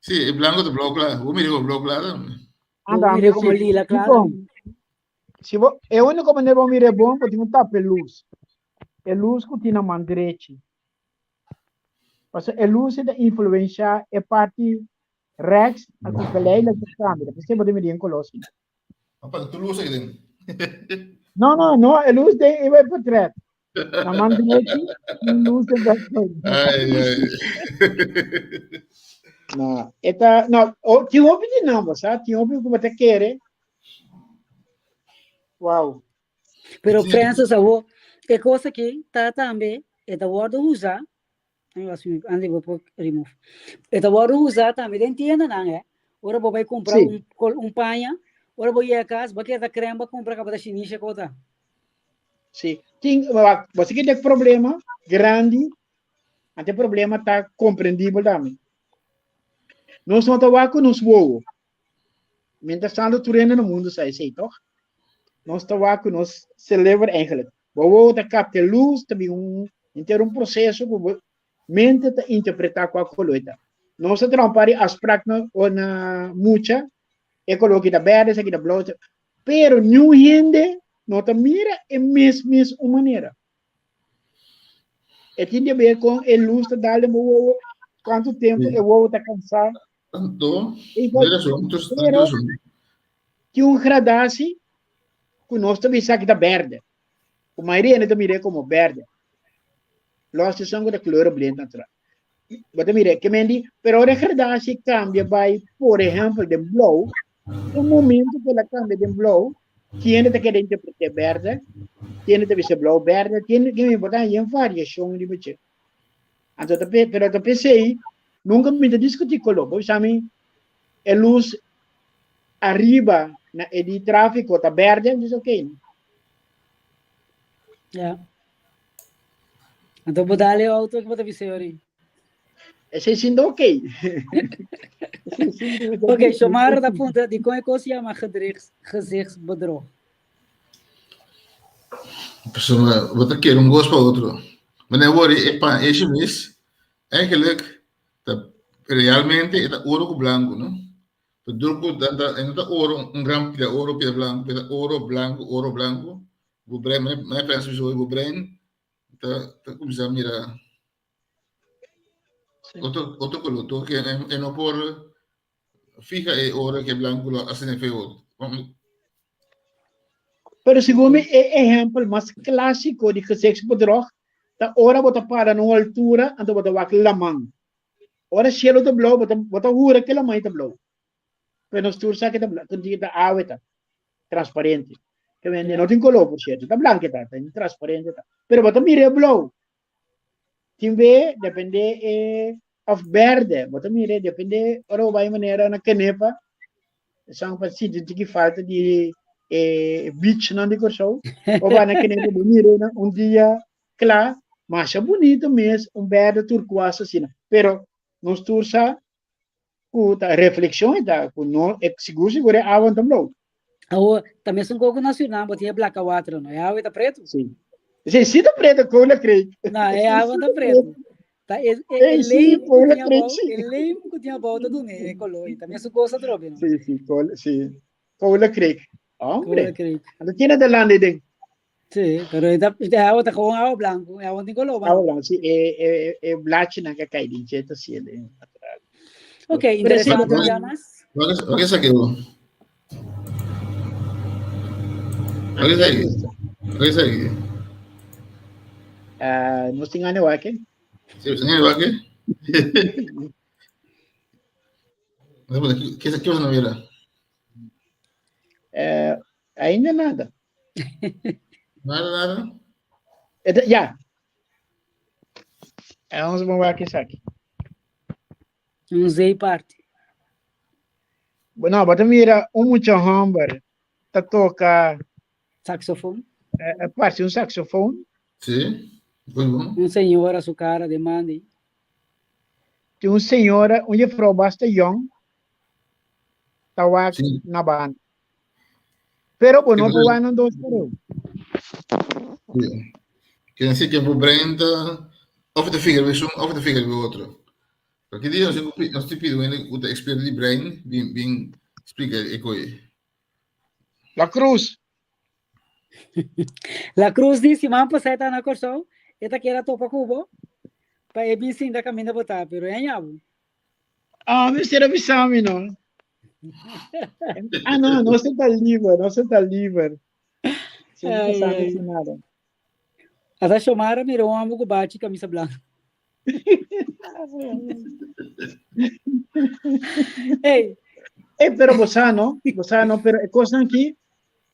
Sim, é branco de blau claro. Vou mirar o blau claro. Mire como lila, claro. Se é a única maneira de mirar bom, porque não tapa a luz. A luz que tem na mandreche. Porque a luz é influenciar a parte rex, a que lei da câmera. Você pode mirar em colosso. Apa, tu luz aí. Não, a luz vai para trás. Na mandreche, luz é para não, não, tinha um vídeo não, você tinha um vídeo que você quer, uau. Pero Francis, é coisa que tá também, é da hora de usar, assim, antes eu vou remove. É da hora de usar também, entenda não é? Ora vou vai comprar um panha, ora vou ir a casa, vou querer creme, vou comprar capa da chinesa, coisa. Sim, você que tem problema grande, até problema tá compreendível também. Nós não estamos com nos voos. Mientras tanto, tu no mundo, sai, toch? Nós estamos com nos celebra eigenlijk. O tá capta luz, também inteiro processo que mente tá interpretar com a colheita. Nós estamos para as práticas ou na mucha, é colocar da verde, aqui da blote, pero não gente não tá mira é mesmo maneira. É tem a ver com a luz da dale o quanto tempo eu vou estar cansado. Tanto, pero que gradasse que nós também sabe da verde. O maioria ainda mira como verde. Nós somos da cor branca natural. Você mira que mendi, pero a gradasse cambia by, por exemplo, de blow. No momento que ela cambia de blow, tiene que interpretar verde, tiene que ser blow verde, tiene que botar em variação de budget. Então, pero eu pensei, nunca me discutir com o sabe, a luz arriba de tráfego está verde, diz ok. Yeah. Então, vou dar-lhe o auto que vou te dizer ali. Esse sendo ok. Ok, chamar da ponta de como é que se chama gezichtsbedrog? Pessoal, vou ter que ir gosto para outro. Mas não worry, é para esse mês, eigenlijk, realmente é ouro com branco, não? Durante da ouro, grande de ouro branco, ouro branco, o brain, mas penso que o brain, tá começando a mirar. Outro color, que é não por fica é ouro que é branco, assim é feio. Pero segundo é exemplo mais clássico de gezichtsbedrog, da hora bota para numa altura, então bota wak lamang. Ora cielo tá blow, bota hura que lamang tá blow. Pero nos tursa que tá blow, tudo tá água tá transparente. Que vende não tem color por certo, tá branco tá transparente tá. Pero bota mira blow. Timbe depende of verde, bota mira depende ora vai maneira na canepa. São para si de que falta de beach não digo show. Ou vai na canepa de mira dia claro, mas é bonito mesmo, verde turquoise assim. Pero nos tursa a reflexão da não é seguro é água também. Também são coco nacional, botinha black water, não é água tá preto? Sim. Sim, tá preto, cola creio. Não, é água tá preto. Tá, lembro que tinha volta do né, colou. Também são coisa droga, não? Sim. Cola creio. Cola creio. Não tinha da lá nem. Sim, pero é água tá com água branco, é água tem color. Água branco, sim, é black na que cai de jeito assim, natural. Ok, interessante, Janas. Olha isso aqui, olha isso aí. Nós temos aqui. Sim, você não aqui? Que você não vira? Ainda nada. Nada. Já. Vamos ver aqui. Usei parte. Não, bota mira muito hamburger. Tá toca Saxofone. Parte saxofone. Sim, foi bom. Senhor a sua cara demanda. Tem uma senhora, uma vrouw bastante young, estava Sim. na banda. Pero, Que não não pode não dois por que não sei que é o Brenda, of the figure, of the figure, o outro. Porque dia nós te pido o expert de brain, bem explica e coi. La Cruz. La Cruz disse, mampa sai tá na corção, eta que era topa cubo, para ebi sim da caminho botar, pero é nhabo. Ah, me será bisami, não. Ah, não, não você tá livre, não você tá livre. Você não tá sabendo de nada. Ata chamara mirou um amigo bate camisa branca. Ei, Pero você não, pero é coisa aqui,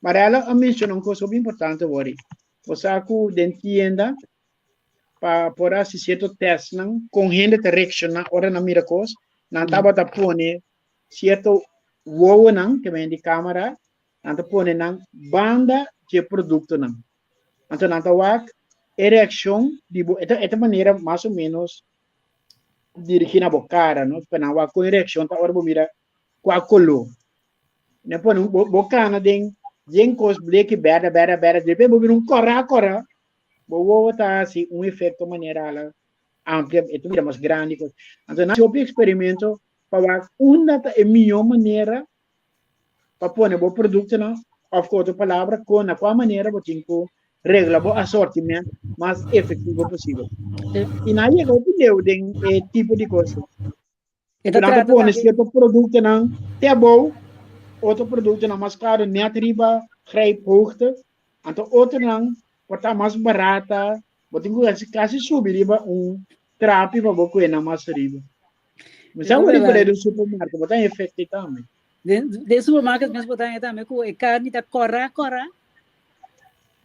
mas ela mencionou uma coisa bem importante, Wari. Você com dentienda, para por assim certo teste, não, com gente direction, na hora na mira coisa, não tava tá pone certo wow, não, que vem de câmera, não tá pone não, banda de produto, não. Então, não tá wak, reação, de, esta maneira, mais ou menos, dirigir na bocara, não? Para wak, com reação, tá hora, mira, com a color. Né, pô, bocana, tem coisa, bleque, bera, depois, vou correr, vou botar, assim, efeito, maneira, lá, amplia, itu mira mais grande. Então, nós experimento para uma é a melhor maneira para pôr o produto, não? Of outra palavra, com a qual maneira você tem que reglar o assortimento mais efetivo possível. E na chega o pneu de tipo de coisa. eta Então, trata pôr também. certo produto, não? É bom, outro produto não mais caro, nem arriba, grijp hoogte. Então, outro não, pode estar mais barata, você tem que quase subir riba trapi para você não mais riba. Mas é o que do supermercado, mas tem efeito também. De supermercado mesmo botar também com a carne da corra.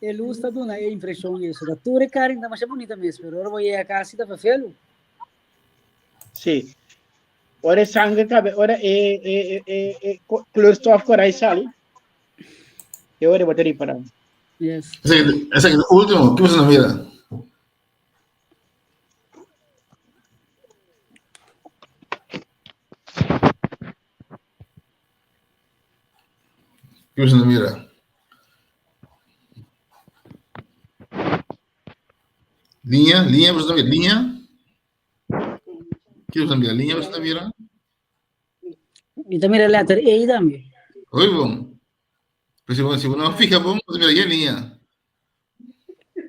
Ele usa do na impressão isso. Da tua carne da mais bonita mesmo. Agora vou ir a casa da fafelo. Sim. Ora sangue cabe, ora é clorstof corai sali. E ora vou ter para. Yes. Ese es el último, ¿qué pasa en la mira? ¿Qué pasa en la mira? Línea, pues también, línea. ¿Qué pasa en la mira? Línea, pues también, mira. E também a letra E também. Oye, bon. Pues si uno fija, bon, pues mira, ya línea.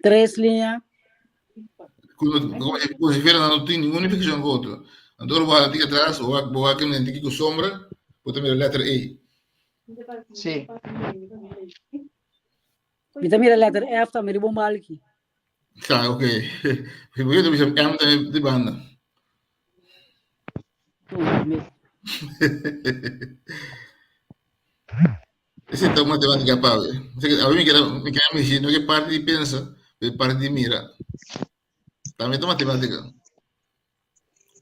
3 linhas. Como si fuera, no tiene ninguna infección con otro. Entonces, voy a ti atrás, o voy a que me indique con sombra, pues también la letra E. Sim. E também a letra F também, bom mal aqui. Ah, ok. Porque yo te dije, M de banda. Esa es matemática, Pablo. A mí me queda diciendo que parte y piensa, pero parte y mira. También es matemática.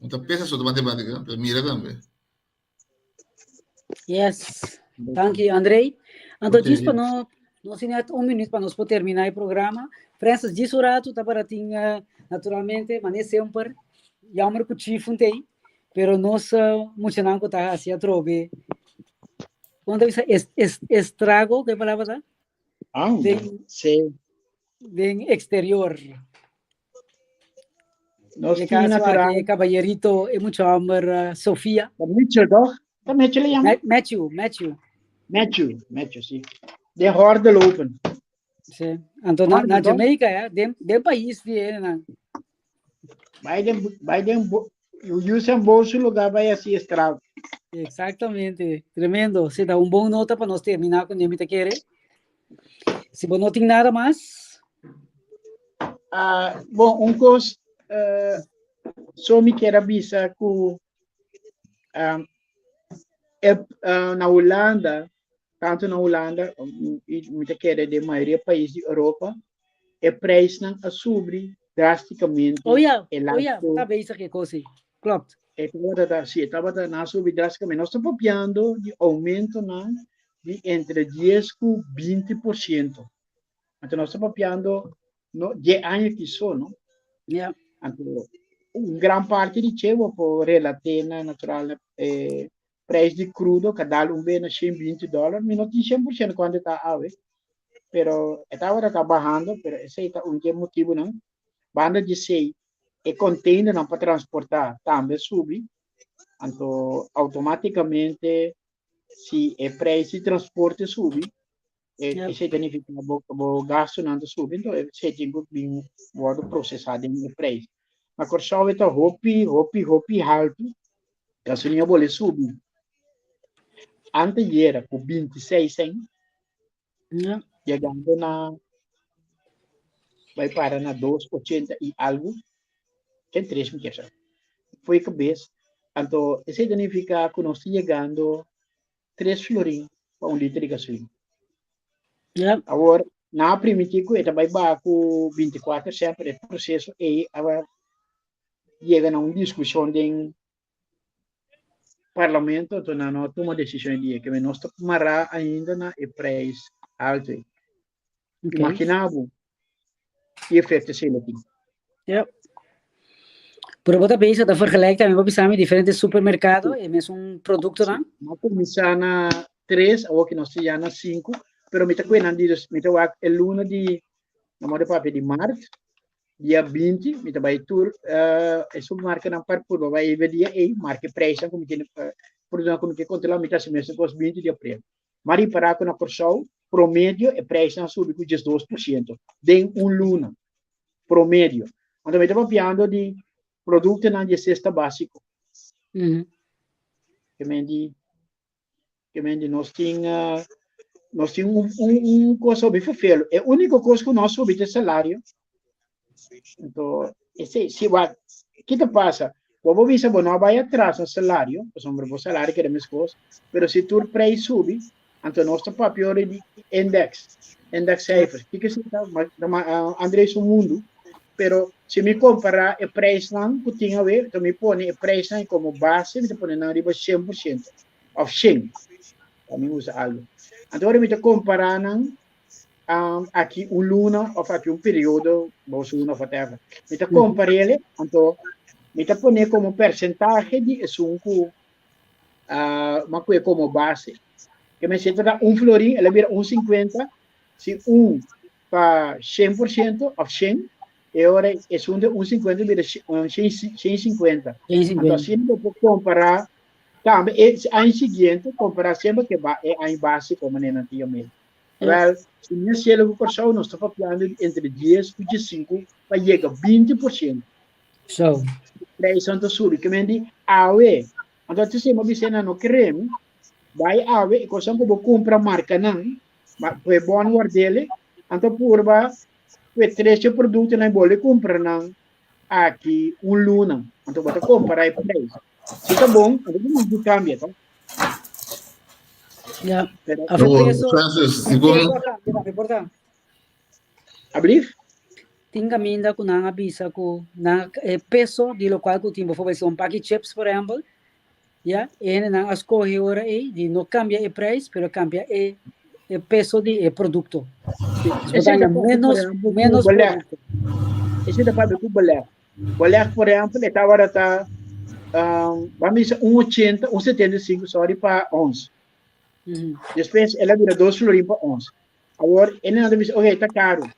Muchas piezas son matemática, pero mira también. Yes. Thank you, Andrei. Então, Okay. diz para nós tinha minuto para nós poder terminar o programa. Francis, diz o rato, tá para tinha, naturalmente, mas nem sempre, jammer que o chief tem, pero nós, muito não que tá assim a trove. Quando isso estrago, que palavra tá? Ah, sim. Bem exterior. Nós No tínhamos caso, natural. aqui, caballerito, é muito amor, Sofia. Mitchell, doch? Da Mitchell chama? Matthew, sim. De Horde Open. Sim. Então, na Jamaica, de país de ele, né? Biden, usa um bolso lugar vai assim estrago. Exatamente, tremendo. Você dá bom nota para nós terminar com o que quer. Se você não tem nada mais. Bom, coisa, só me quero avisar que na Holanda, tanto na Holanda, me quero de maioria dos países da Europa, o preço não sobe drasticamente. Tá bem isso aqui, coisa. Klopt. Estava na subir drasticamente. Nós estamos copiando de aumento de entre 10% e 20%. Então, nós estamos copiando de anos que são, não? Yeah. gran parte di cibo por relatena natural preço de crudo cada bem a $120 mas não tem 100% quando está ave pero estava trabalhando pero esse é um motivo não banda de sei e container não para transportar também sube então automaticamente se o preço de transporte sube isso significa que o gasto não sube então você tem que vir o processado em preço mas quando só está hopi alto gasolina boleh subir antes era por 26 cents chegando na vai parar na 2,80 e algo que é 3 mil foi cabeça então isso significa que nós estamos chegando 3 florim para litro de gasolina agora na primitivo ele vai baixar com 24 sempre o processo e agora chega a uma discussão de parlamento então não toma decisão de que nós tomará ainda na preço alto imaginava e efeito seletivo Pero você pensa, está vergelijkt também, você sabe, diferentes supermercados, é mesmo produto, não? Não começar na 3, ou que nós temos na 5, pero me está cuidando disso, me está o luna de, na moda papel de março, dia 20, me está vai tour, é supermercado não para por, vai ver dia e marca preço, como que por exemplo, como que controlar, me está se mesmo com os 20 de abril. Mas para que na corção, promédio, é preço não sube com 12%, de luna, promédio. Então, me está falando de produto não de cesta básico. Que nós tínhamos coisa bem feio. É a única coisa que nós subimos é salário. Então, se vai, o que passa? O povo visa não vai atrás no salário, o salário que é a mesma coisa, mas se tu preço sube, então nós estamos para pior de index cifras. O que significa? André é um mundo, pero se me comparar o preço não que tinha a ver, então me põe o preço como base, me põe na riba 100%, ou 100%. Também usa algo. Então, me comparar aqui luna, ou aqui período, vamos luna, whatever. Me comparar ele, então, me põe como percentagem de sunco, uma coisa como base. Que me senta florim, ela vira 1,50, se para 100%, ou 100%, e agora é um de 1,50 vira 150. Então, assim, eu vou comparar também, em seguinte, comparar sempre que é em base como antigamente. Well, se minha célula de corção, nós estamos falando entre 10 e 5 para chegar a 20%. So, preço do sul, que me diz, então, se você não quer, vai e coisa que eu vou comprar marca, não, mas é bom guardar, então, por o trecho produto não pode comprar não aqui luna então você comprar e preço se tá bom não cambia tá Francis abrir tem caminho com a bisa com na peso de local que tem por exemplo um pack chips por exemplo e na escolhe ora de não cambia o preço pero cambia o peso de produto. Menos produto. Esse da para o bolé. Bolé, por exemplo, estava vamos dizer 1,80, 1,75 sorry para 11. Depois ela vira 2 florim para 11. Agora ele não diz, ok, está caro.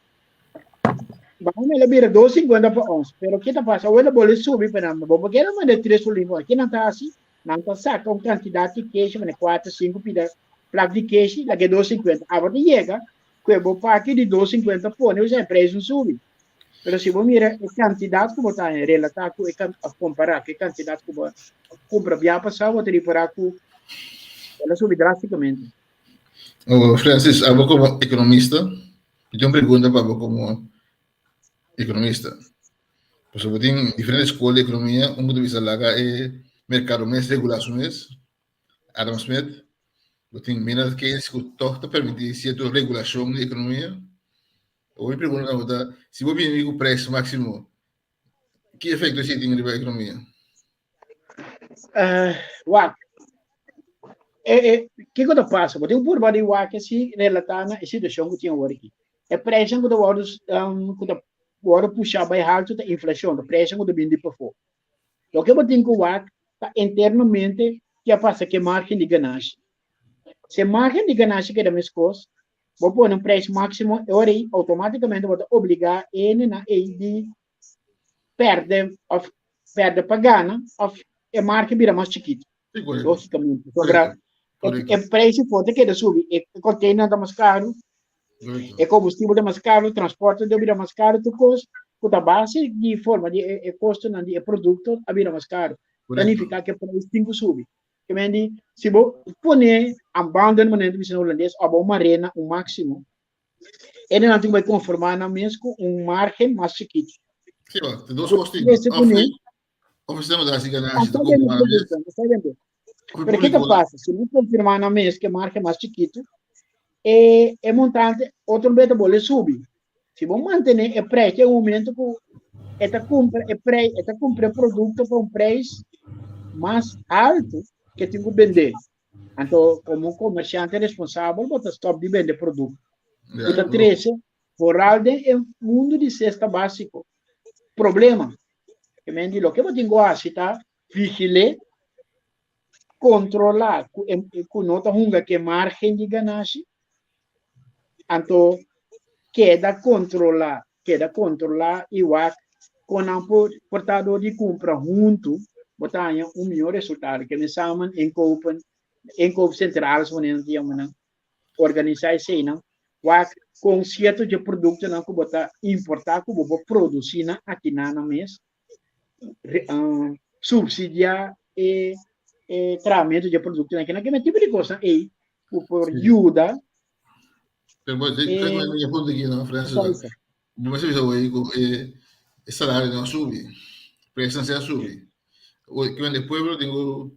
Vamos ela vira 2,50 para 11. Pero o que está passando? Ela bolé subir para não, porque ela manda 3 florim para aqui não está assim, não está saca uma quantidade de queijo, 4, 5 pida placa de queijo, lá que é 2,50. Agora chega, que eu vou para aqui de 2,50 põe, o preço não sube. Mas se você mirar a quantidade que você está em relação a comparar com a quantidade que você compra via passado, você reparar que ela sube drasticamente. Francis, eu como economista, eu tenho uma pergunta para você como economista. Porque você tem diferentes escolas de economia, um ponto de vista lá é mercado mais regulações, Adam Smith, você tem menos que isso que toca permitir certa regulação de economia. Eu me pergunto, se você vive com o preço máximo, que efeito isso tem na economia? Que coisa passa? Você tem um porba de que se relata na situação que tinha agora aqui. É preço que eu agora puxar bem alto a inflação, a pressão do bem de por fora. O que eu tenho que ver internamente que passa que margem de ganância. Se margem de ganância que é da mesma coisa, vou pôr um preço máximo, eu aí automaticamente vou obrigar ele na de perder pagana, a marca vira mais chiquita. Logicamente. Sobre o preço pode que subir, o container está mais caro, o combustível está mais caro, o transporte está mais caro, tu custa, a base de forma de custo de produto vira mais caro. Significa que o preço tem que subir. Quindi, se você põe a banda no momento de holandês, ou uma arena, um máximo, ele não vai conformar na mesma margem mais chiquita. Sim, tem duas costinhas. Oferecemos a ganância. Pero que passa? Se não confirmar na mesa que a marca é mais chiquita, é montante, outro beta bola subir. Se vamos manter o preço, é um momento que está comprando o produto por um preço mais alto que tem que vender. Então, como comerciante responsável, você stop de vender produto. Outra três, por ordem, é um mundo de cesta básico. Problema. Que me diz, o que eu tenho que fazer, vigilar, controlar, com nota hunga que margem de ganância, então, queda controlar igual com o portador de compra junto, botar melhor resultado, que nós chamamos em Coop Central, organizar isso, com certo de produto não que botar importar, que vou produzir aqui na mesa, subsidiar e tratamento de produto aqui naquele tipo de coisa, e por ajuda. Mas tem uma minha ponta aqui na França, mas você vê o salário não sube, o preço não sube. Que vem do pueblo, tenho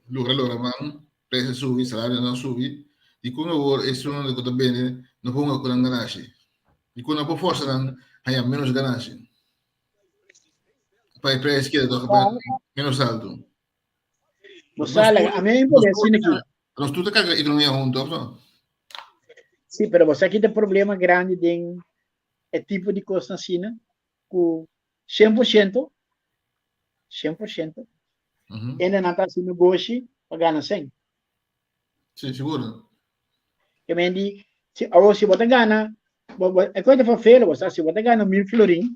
lugar mano, preço sube, salário não sube. E quando eu isso não é bem, não pongo com ganância. E quando eu por força não, há menos ganância. Para o preço que é menos alto. Você a mim pode assim aqui. Nós tudo caga economia junto, não? Sim, mas você aqui tem problema grande de tipo de coisa assim, com 100%, ainda não está assim negócio para ganhar 100. Sim, seguro. Que me diz, se você ganha, é coisa para feira, se você ganha 1.000 florim,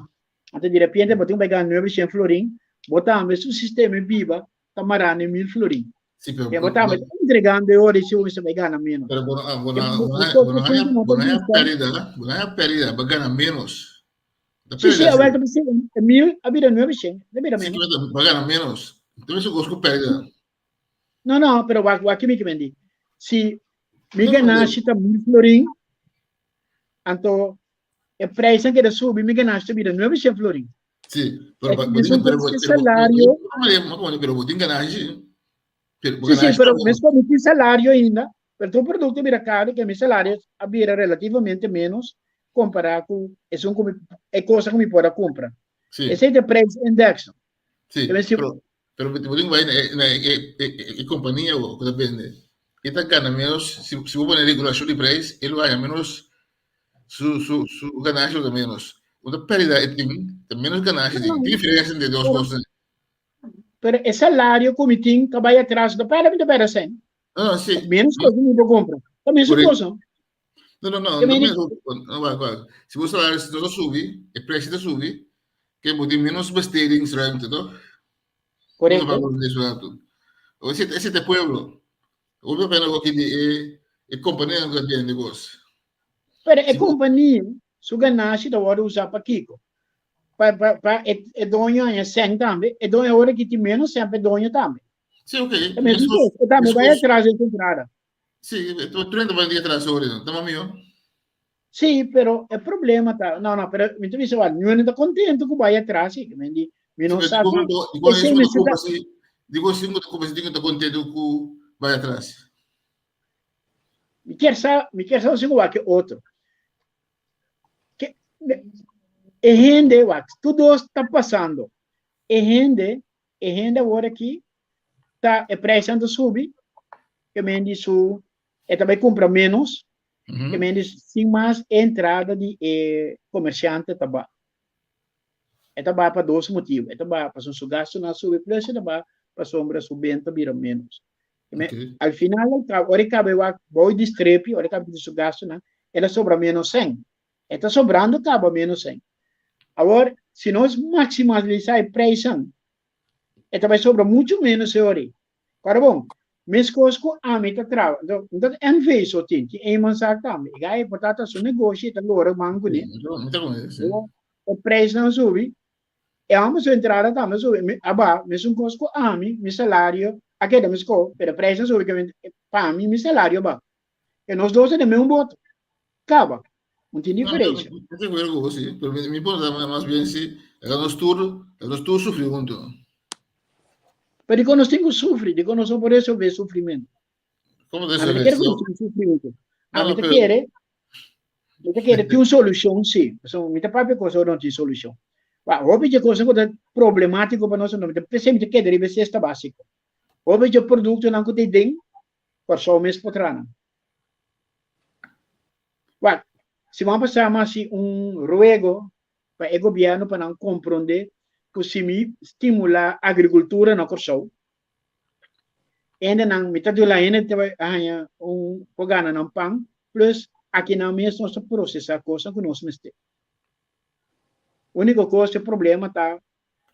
até de repente você vai ganhar 900 florim, botar o sistema viva, está marando 1.000 florim. Sim, pero botar entregando hoje se você vai ganhar menos. Pero pérdida, vai ganhar menos. Sim, a volta é 1.000, a vida 900, a vida menos. Vai ganhar menos. Então isso gosto pérdida. Não, pero aqui me diz, se me ganhasse 1.000 florim, então o preço que subir, me ganhasse a vida 900 florim. Sim, pero salário. Pero vou ganhar. Sim, pero mesmo com salário ainda, o teu produto vira caro, que meu salário vira relativamente menos comparado com é coisa que me pode comprar. Esse é o preço indexo. Sim, pero você vai na companhia ou que depende. Ele ganha menos, se você põe regulação de preço, ele vai ganhar menos, su ganância é menos. Uma pérdida tem menos ganância, tem diferença entre duas coisas. Pero o salário como tem que vai atrás do para sem. Não, sim. Menos coisa que eu compro. Também se coisa. Não. Se o salário não subir, o preço não subir, que pode menos besteira em Israel, não? Correto. Esse é pueblo. O meu pena aqui é companhia que tem negócio. Pero a companhia, se ganância da hora usar para Kiko. Para dono é 100 também, é dono hora que tem menos sempre dono também. Sim, ok. Também vai atrás dessa entrada. Sim, tu 30 vai atrás hoje, não? Tá meu? Sim, pero é problema tá. Não, pero me diz, olha, não está contente com vai atrás, que me diz, me não sabe. Digo assim, como se diga, está contente com vai atrás. Me quer saber se igual que outro. Que e gente, tudo está passando. E gente agora aqui está precisando subir, que me diz, também compra menos, Que menos sem mais entrada de comerciante tabaco. É tabaco para dois motivos. É tabaco para o gasto na sua preço, é tabaco para sombra subenta vira menos. Okay. Al final, ora cabe o distrepe, ora cabe o gasto, ela sobra menos 100. Está sobrando, acaba menos 100. Agora, se nós maximizar a pressão, ela vai sobrar muito menos agora. Agora, bom, mas coisas a mim está trava. Então, é um vez só tem, que é uma saca também. E aí, portanto, se o negócio está agora, mango, né? O preço não sobe. É uma pessoa entrada também sobe. Aba, mas um costo a mim, meu salário, aqui é mais caro, pero o preço não sobe, para mim, meu salário, aba. E nós dois temos um voto. Acaba. Não tem diferença. Não tem vergonha, sim. Pero me importa mais bem se nós todos sofremos muito. Pero quando nós temos sofrer, digo, nós por isso vê sofrimento. Como deve ser? Quero que sofrimento. A mim quer ter uma solução, sim. Me tem própria coisa não tem solução. Óbvio que coisa que é problemática para nós, não. Sempre que deve ser esta básico. Óbvio que o produto não tem dentro, por só o mês por trás. Se vamos passar mais ruego para o governo para não compreender que se estimular a agricultura na Corsão, ainda não metade lá ainda tem pagana não pão, plus aqui na mesa nós processar coisa que nós mestre. A única coisa, o problema está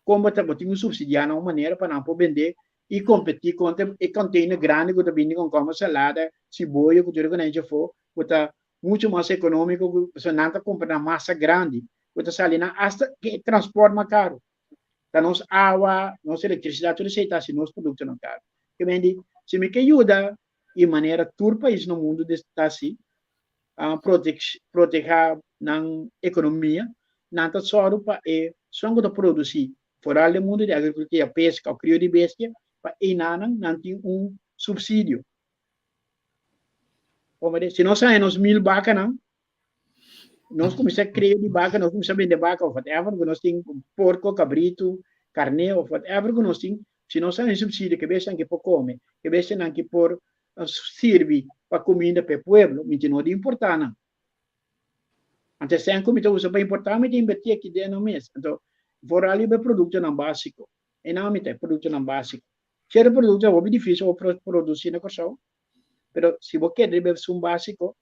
como está botando subsidiar de uma maneira para não poder vender e competir contra e container grande que está vindo com como salada, cebola, que tudo que a gente for, está muito mais econômico, você não está comprando massa grande, você sai na hasta que transporte mais caro. Da nossa água, nossa eletricidade, tudo isso está se nosso produto não caro. Que vende, se me que ajuda de maneira todo país no mundo está assim, proteger na economia, não está só para só que produzir fora do mundo de agricultura, pesca, o crio de bestia, para não tem subsídio. Se nós saímos 1000 vacas, nós começamos a criar de vaca, nós começamos a vender vaca, ou whatever, que nós temos porco, cabrito, carne, ou whatever, que nós temos, se nós saímos subsídio, que veja que por comer, que veja que por servir para comida para o povo, não é importante. Então, se a comida usa para importar, mas tem que investir aqui dentro do mês. Então, fora ali é produto não básico. E não é produto não básico. Se é produto, é difícil produzir na coisa. Mas se você quer beber um básico,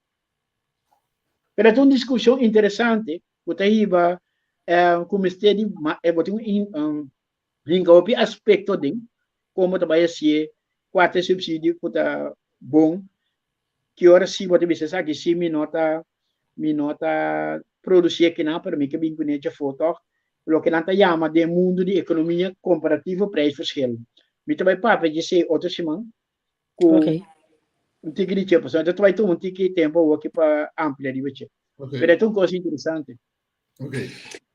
mas é uma discussão interessante. Você iba como este de um aspecto de como trabalha se quatro subsídios que está bom, que hora se você precisa que se me nota produzir aqui não para mim que bem conhece foto, o que não está chama de mundo de economia comparativa preço-escala. Me também para dizer outra semana com um tique de tempo, então tu vai ter um tique de tempo aqui para ampliar de você. Mas é uma coisa interessante.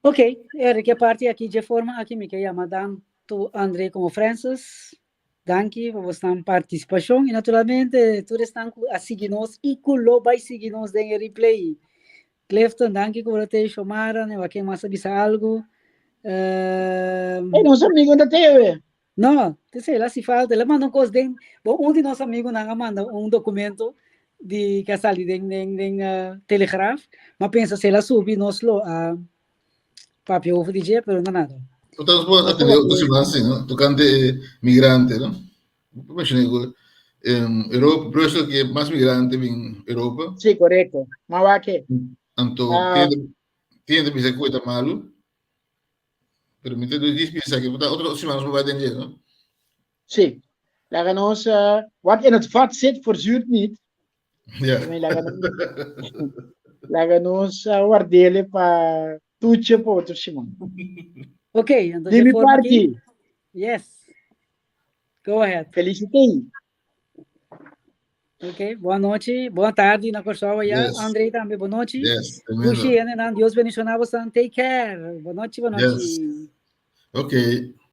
Ok, Eric, a parte aqui de forma aqui me chama tanto André como Francis. Danke por vossa participação e naturalmente todos estão a seguir-nos e que vai seguir-nos no replay. Clefton, danke por te chamar, né? Aqui mais sabe algo. Nosso amigo da TV. Não, sei lá se falta. Ele manda coisa de. Bom, de nossos amigos não manda documento de que está ali em Telegraph, mas pensa se ela subir nós a papel de dia, pero não nada. Portanto, pode atender outras assim, não? Tocante migrante, não? Imagina Europa, por isso que é mais migrante em Europa. Sim, correto. Mas aqui. Então, tiende a pensar que está malo, pero me entendo disso pensar que outras semanas não vai entender, não? Sim. Laga nós, wat in het vat zit, verzuurt niet. Ja. Laga nós waardelen para tudo para outro semana. Ok, então de minha parte. Yes. Go ahead. Felicitei. Ok, boa noite, boa tarde na pessoal aí. Yes. Andrei também, boa noite. Yes. Deus abençoe você. Take care. Boa noite, boa noite. Yes. Ok.